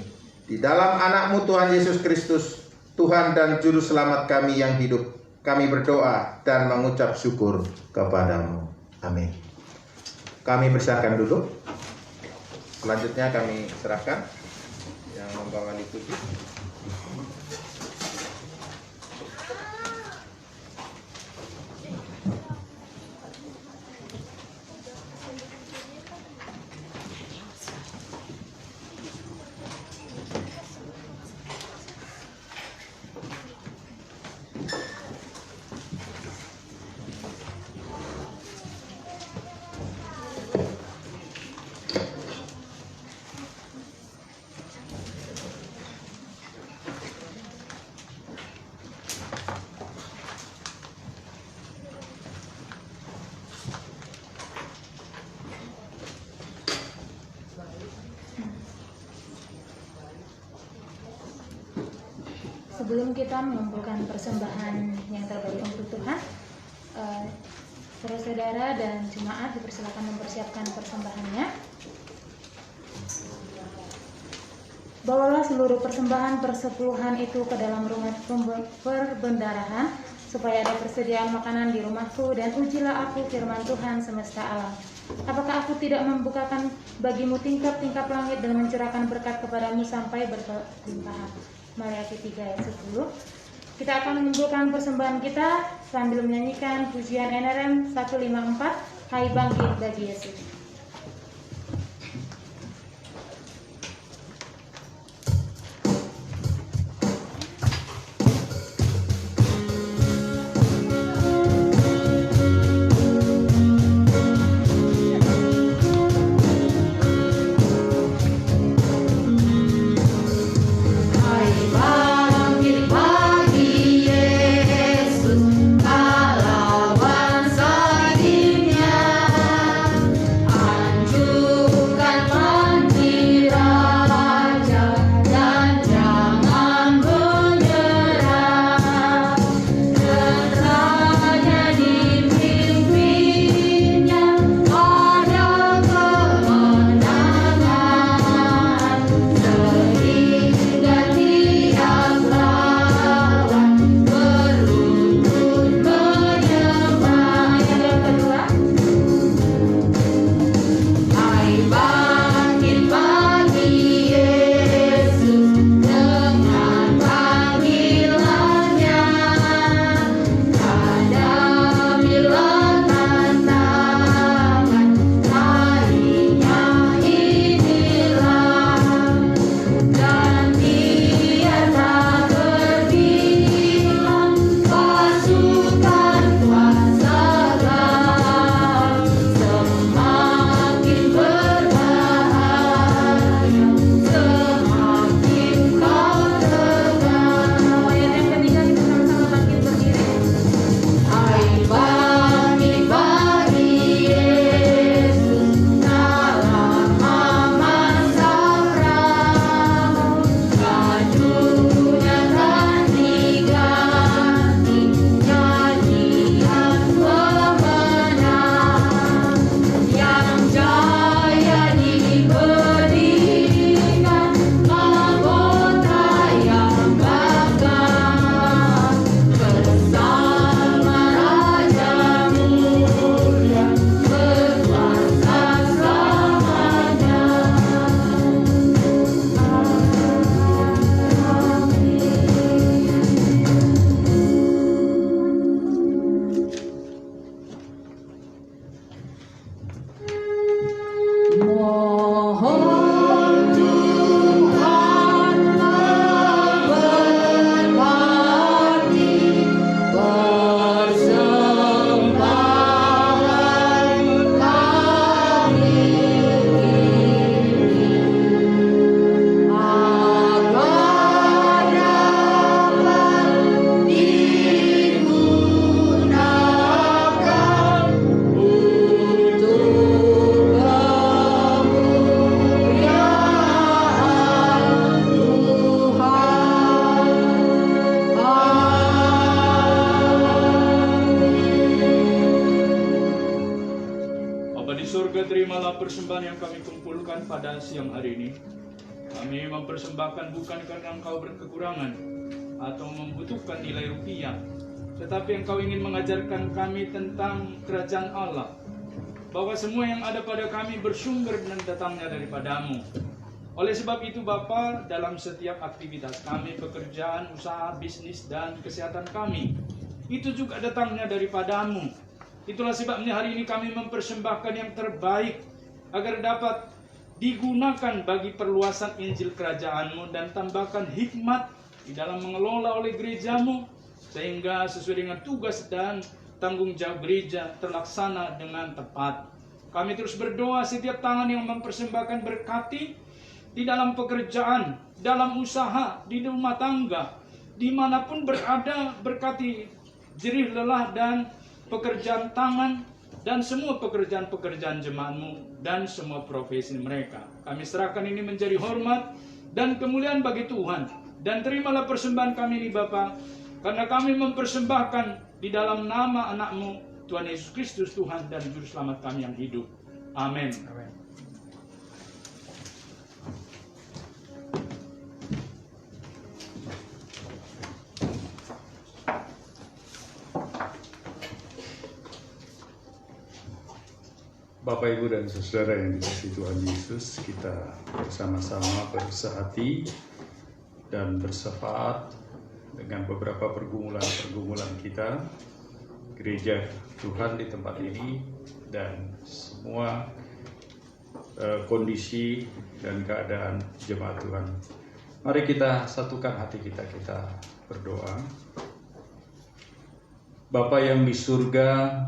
Speaker 3: di dalam anak-Mu Tuhan Yesus Kristus, Tuhan dan Juru Selamat kami yang hidup. Kami berdoa dan mengucap syukur kepadamu. Amin. Kami persilakan duduk. Selanjutnya kami serahkan yang membawa liturgi.
Speaker 1: Sebelum kita mengumpulkan persembahan yang terbaik untuk Tuhan, saudara-saudara dan jemaat dipersilakan mempersiapkan persembahannya. Bawalah seluruh persembahan persepuluhan itu ke dalam rumah perbendarahan, supaya ada persediaan makanan di rumahku, dan ujilah aku firman Tuhan semesta alam. Apakah aku tidak membukakan bagimu tingkap-tingkap langit dan mencurahkan berkat kepadamu sampai berkelimpahan? Maleakhi 3 ayat 10. Kita akan mengumpulkan persembahan kita sambil menyanyikan pujian NRM 154, Hai Bangkit bagi Yesus.
Speaker 8: Pahlawan salibnya,
Speaker 2: semua persembahan yang kami kumpulkan pada siang hari ini, kami mempersembahkan bukan karena Engkau berkekurangan atau membutuhkan nilai rupiah, tetapi Engkau ingin mengajarkan kami tentang kerajaan Allah, bahwa semua yang ada pada kami bersumber dan datangnya daripadamu. Oleh sebab itu Bapa, dalam setiap aktivitas kami, pekerjaan, usaha, bisnis, dan kesehatan kami, itu juga datangnya daripadamu. Itulah sebabnya hari ini kami mempersembahkan yang terbaik agar dapat digunakan bagi perluasan Injil Kerajaan-Mu dan tambahkan hikmat di dalam mengelola oleh gereja-Mu, sehingga sesuai dengan tugas dan tanggung jawab gereja terlaksana dengan tepat. Kami terus berdoa setiap tangan yang mempersembahkan berkati di dalam pekerjaan, dalam usaha, di rumah tangga, dimanapun berada, berkati jerih lelah dan pekerjaan tangan, dan semua pekerjaan-pekerjaan jemaat-Mu dan semua profesi mereka. Kami serahkan ini menjadi hormat dan kemuliaan bagi Tuhan. Dan terimalah persembahan kami ini Bapa, karena kami mempersembahkan di dalam nama anak-Mu, Tuhan Yesus Kristus, Tuhan dan Juru Selamat kami yang hidup. Amin.
Speaker 8: Bapak, Ibu, dan Saudara yang dikasihi Tuhan Yesus, kita bersama-sama bersehati dan bersyafaat dengan beberapa pergumulan-pergumulan kita, gereja Tuhan di tempat ini, dan semua kondisi dan keadaan jemaat Tuhan. Mari kita satukan hati kita berdoa. Bapa yang di surga,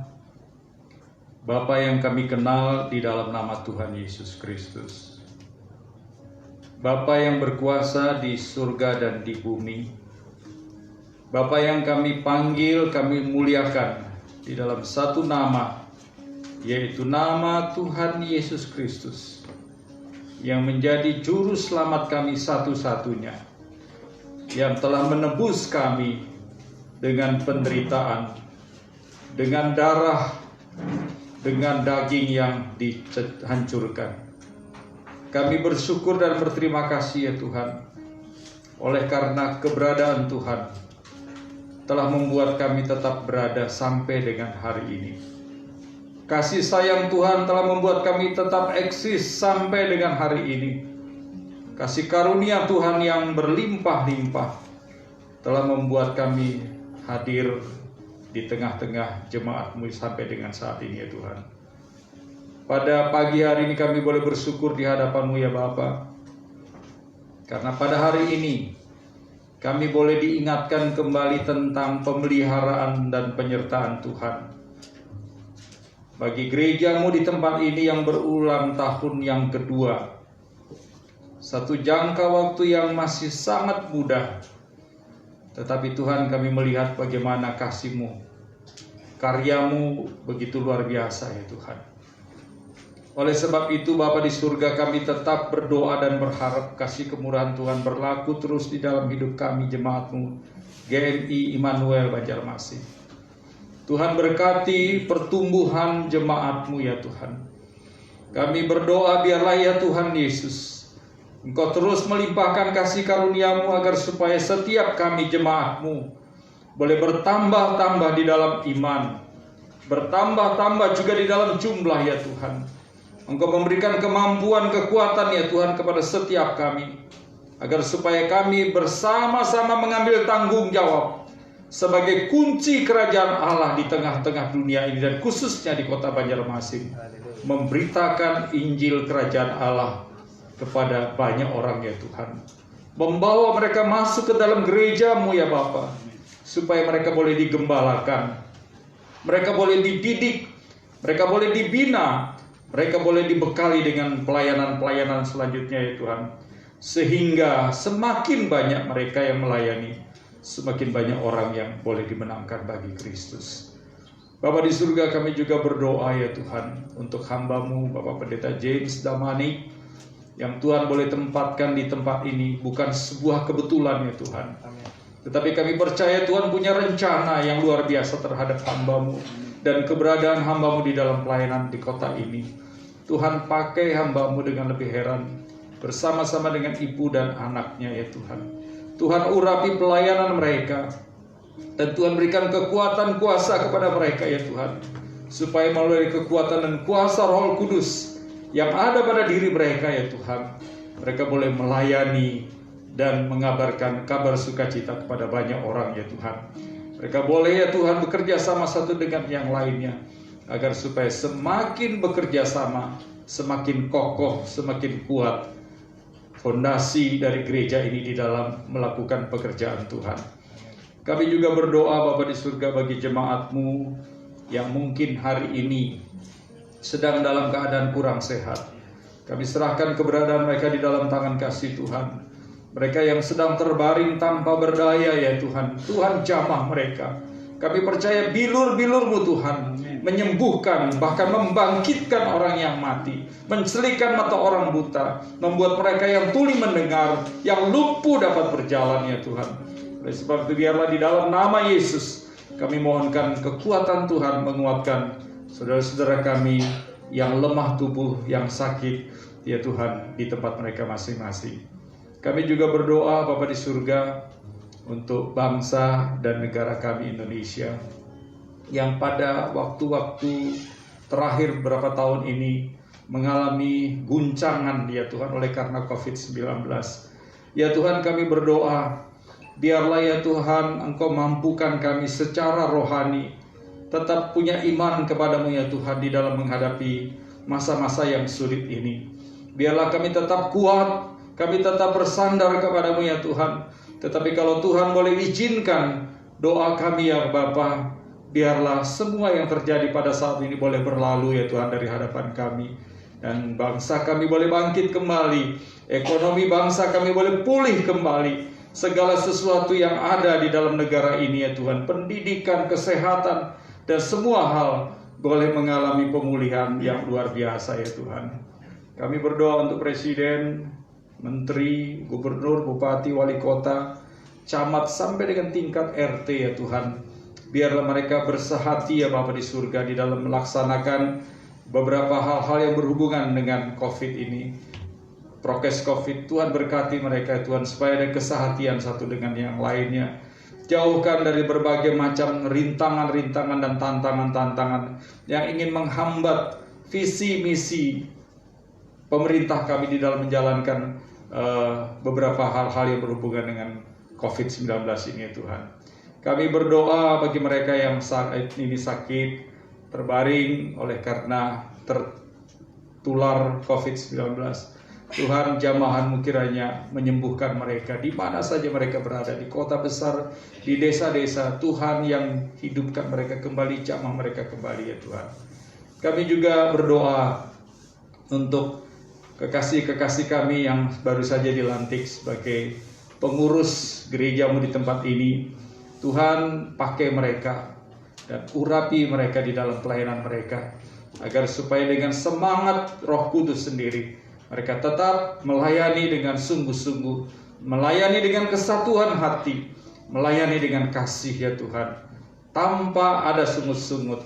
Speaker 8: Bapa yang kami kenal di dalam nama Tuhan Yesus Kristus, Bapa yang berkuasa di surga dan di bumi, Bapa yang kami panggil, kami muliakan di dalam satu nama, yaitu nama Tuhan Yesus Kristus, yang menjadi juru selamat kami satu-satunya, yang telah menebus kami dengan penderitaan, dengan darah, dengan daging yang dihancurkan. Kami bersyukur dan berterima kasih ya Tuhan, oleh karena keberadaan Tuhan telah membuat kami tetap berada sampai dengan hari ini. Kasih sayang Tuhan telah membuat kami tetap eksis sampai dengan hari ini. Kasih karunia Tuhan yang berlimpah-limpah telah membuat kami hadir di tengah-tengah jemaat-Mu sampai dengan saat ini ya Tuhan. Pada pagi hari ini kami boleh bersyukur di hadapan-Mu ya Bapa, karena pada hari ini kami boleh diingatkan kembali tentang pemeliharaan dan penyertaan Tuhan bagi gereja-Mu di tempat ini yang berulang tahun yang kedua. Satu jangka waktu yang masih sangat mudah, tetapi Tuhan, kami melihat bagaimana kasih-Mu, karya-Mu begitu luar biasa ya Tuhan. Oleh sebab itu Bapa di surga, kami tetap berdoa dan berharap kasih kemurahan Tuhan berlaku terus di dalam hidup kami jemaat-Mu GMI Immanuel Banjarmasin. Tuhan berkati pertumbuhan jemaat-Mu ya Tuhan. Kami berdoa biarlah ya Tuhan Yesus, Engkau terus melimpahkan kasih karunia-Mu agar supaya setiap kami jemaat-Mu boleh bertambah-tambah di dalam iman, bertambah-tambah juga di dalam jumlah ya Tuhan. Engkau memberikan kemampuan, kekuatan ya Tuhan kepada setiap kami, agar supaya kami bersama-sama mengambil tanggung jawab sebagai kunci kerajaan Allah di tengah-tengah dunia ini, dan khususnya di kota Banjarmasin, memberitakan Injil kerajaan Allah kepada banyak orang ya Tuhan. Membawa mereka masuk ke dalam gereja-Mu ya Bapa, supaya mereka boleh digembalakan, mereka boleh dididik, mereka boleh dibina, mereka boleh dibekali dengan pelayanan-pelayanan selanjutnya ya Tuhan. Sehingga semakin banyak mereka yang melayani, semakin banyak orang yang boleh dimenangkan bagi Kristus. Bapa di surga, kami juga berdoa ya Tuhan untuk hamba-Mu Bapak Pendeta James Damani, yang Tuhan boleh tempatkan di tempat ini bukan sebuah kebetulan ya Tuhan. Tetapi kami percaya Tuhan punya rencana yang luar biasa terhadap hamba-Mu dan keberadaan hamba-Mu di dalam pelayanan di kota ini. Tuhan pakai hamba-Mu dengan lebih heran, bersama-sama dengan ibu dan anaknya ya Tuhan. Tuhan urapi pelayanan mereka, dan Tuhan berikan kekuatan kuasa kepada mereka ya Tuhan, supaya melalui kekuatan dan kuasa Roh Kudus yang ada pada diri mereka ya Tuhan, mereka boleh melayani dan mengabarkan kabar sukacita kepada banyak orang ya Tuhan. Mereka boleh ya Tuhan bekerja sama satu dengan yang lainnya, agar supaya semakin bekerja sama, semakin kokoh, semakin kuat fondasi dari gereja ini di dalam melakukan pekerjaan Tuhan. Kami juga berdoa Bapa di surga bagi jemaat-Mu yang mungkin hari ini sedang dalam keadaan kurang sehat. Kami serahkan keberadaan mereka di dalam tangan kasih Tuhan. Mereka yang sedang terbaring tanpa berdaya ya Tuhan, Tuhan jamah mereka. Kami percaya bilur-bilur-Mu Tuhan menyembuhkan, bahkan membangkitkan orang yang mati, mencelikan mata orang buta, membuat mereka yang tuli mendengar, yang lumpuh dapat berjalan ya Tuhan. Oleh sebab itu biarlah di dalam nama Yesus kami mohonkan kekuatan Tuhan menguatkan saudara-saudara kami yang lemah tubuh, yang sakit ya Tuhan di tempat mereka masing-masing. Kami juga berdoa Bapa di surga untuk bangsa dan negara kami Indonesia yang pada waktu-waktu terakhir beberapa tahun ini mengalami guncangan ya Tuhan oleh karena COVID-19. Ya Tuhan, kami berdoa, biarlah ya Tuhan Engkau mampukan kami secara rohani tetap punya iman kepadamu ya Tuhan di dalam menghadapi masa-masa yang sulit ini. Biarlah kami tetap kuat, kami tetap bersandar kepadamu ya Tuhan. Tetapi kalau Tuhan boleh izinkan doa kami ya Bapa, biarlah semua yang terjadi pada saat ini boleh berlalu ya Tuhan dari hadapan kami. Dan bangsa kami boleh bangkit kembali, ekonomi bangsa kami boleh pulih kembali. Segala sesuatu yang ada di dalam negara ini ya Tuhan, pendidikan, kesehatan, dan semua hal boleh mengalami pemulihan yang luar biasa ya Tuhan. Kami berdoa untuk Presiden, Menteri, Gubernur, Bupati, Wali Kota, Camat, sampai dengan tingkat RT ya Tuhan. Biarlah mereka bersehati ya Bapa di surga di dalam melaksanakan beberapa hal-hal yang berhubungan dengan COVID ini. Prokes COVID, Tuhan berkati mereka Tuhan, supaya ada kesehatian satu dengan yang lainnya. Jauhkan dari berbagai macam rintangan-rintangan dan tantangan-tantangan yang ingin menghambat visi misi pemerintah kami di dalam menjalankan beberapa hal-hal yang berhubungan dengan COVID-19 ini ya Tuhan. Kami berdoa bagi mereka yang saat ini sakit, terbaring oleh karena tertular COVID-19. Tuhan, jamahan-Mu kiranya menyembuhkan mereka di mana saja mereka berada, di kota besar, di desa-desa. Tuhan yang hidupkan mereka kembali, jamah mereka kembali ya Tuhan. Kami juga berdoa untuk kekasih-kekasih kami yang baru saja dilantik sebagai pengurus gereja-Mu di tempat ini. Tuhan, pakai mereka dan urapi mereka di dalam pelayanan mereka, agar supaya dengan semangat Roh Kudus sendiri mereka tetap melayani dengan sungguh-sungguh, melayani dengan kesatuan hati, melayani dengan kasih ya Tuhan, tanpa ada sungut-sungut,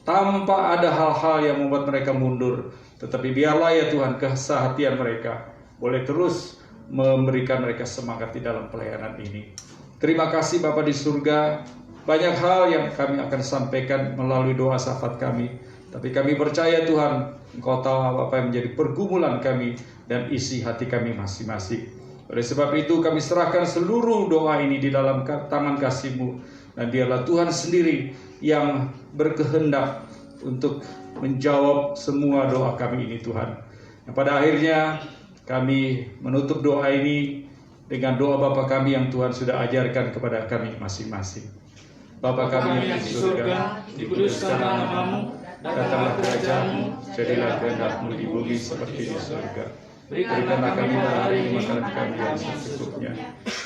Speaker 8: tanpa ada hal-hal yang membuat mereka mundur. Tetapi biarlah ya Tuhan kesehatian mereka boleh terus memberikan mereka semangat di dalam pelayanan ini. Terima kasih Bapa di surga. Banyak hal yang kami akan sampaikan melalui doa syafaat kami. Tapi kami percaya Tuhan, Engkau tahu apa yang menjadi pergumulan kami dan isi hati kami masing-masing. Oleh sebab itu kami serahkan seluruh doa ini di dalam tangan kasih-Mu. Dan biarlah Tuhan sendiri yang berkehendak untuk menjawab semua doa kami ini Tuhan. Yang pada akhirnya kami menutup doa ini dengan doa Bapa kami yang Tuhan sudah ajarkan kepada kami masing-masing. Bapa kami yang di surga, dikuduskanlah nama-Mu, datanglah kerajaan-Mu, jadilah kehendak-Mu di bumi seperti di surga. Berikanlah kami hari ini makanan kami yang secukupnya,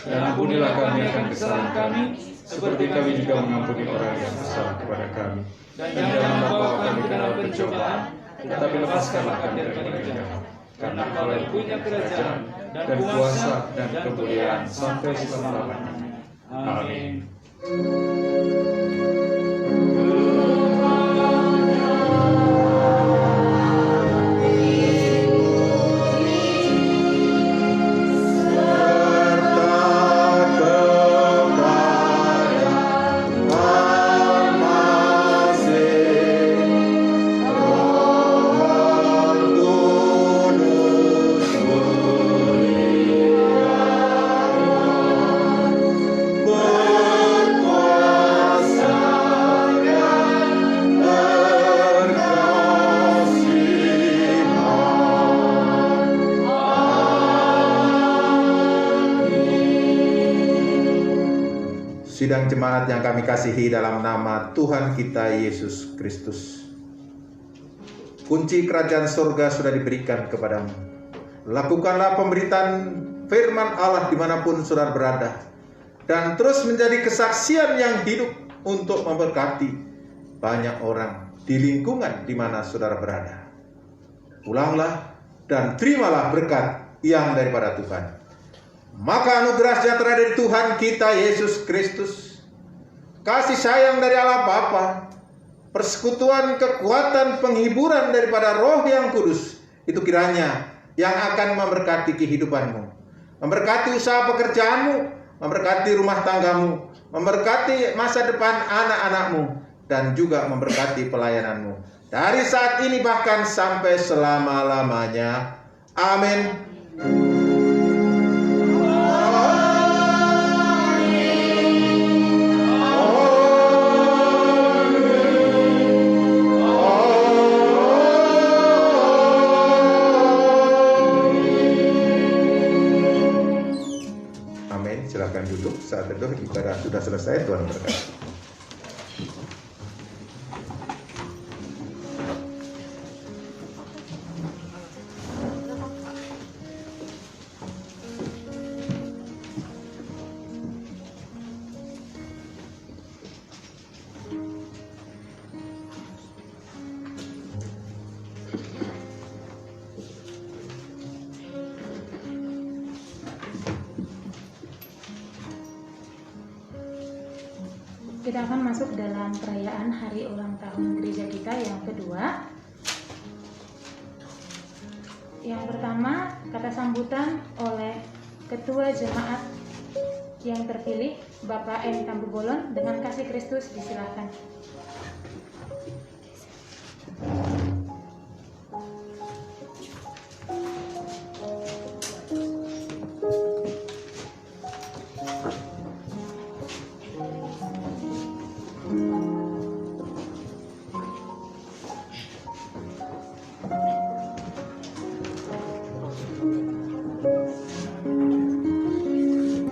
Speaker 8: dan ampunilah kami akan kesalahan kami, seperti kami juga mengampuni orang yang bersalah kepada kami. Dan jangan bawa kami ke dalam pencobaan, tetapi lepaskanlah kami dari yang jahat. Karena Engkau yang punya kerajaan dan kuasa dan kemuliaan sampai selama-lamanya. Amin.
Speaker 3: sidang jemaat yang kami kasihi dalam nama Tuhan kita Yesus Kristus. Kunci kerajaan surga sudah diberikan kepadamu. Lakukanlah pemberitaan firman Allah dimanapun saudara berada, dan terus menjadi kesaksian yang hidup untuk memberkati banyak orang di lingkungan di mana saudara berada. Pulanglah dan terimalah berkat yang daripada Tuhan. Maka anugerah sejahtera dari Tuhan kita Yesus Kristus, kasih sayang dari Allah Bapa, persekutuan, kekuatan, penghiburan daripada Roh yang Kudus, itu kiranya yang akan memberkati kehidupanmu, memberkati usaha pekerjaanmu, memberkati rumah tanggamu, memberkati masa depan anak-anakmu, dan juga memberkati pelayananmu dari saat ini bahkan sampai selama-lamanya. Amin. Amin. Silakan duduk. Saat teduh ibadah sudah selesai. Tuhan berkati.
Speaker 1: Kita akan masuk dalam perayaan hari ulang tahun gereja kita yang kedua. Yang pertama, kata sambutan oleh Ketua Jemaat yang terpilih, Bapak M. Tambubolon, dengan kasih Kristus disilakan.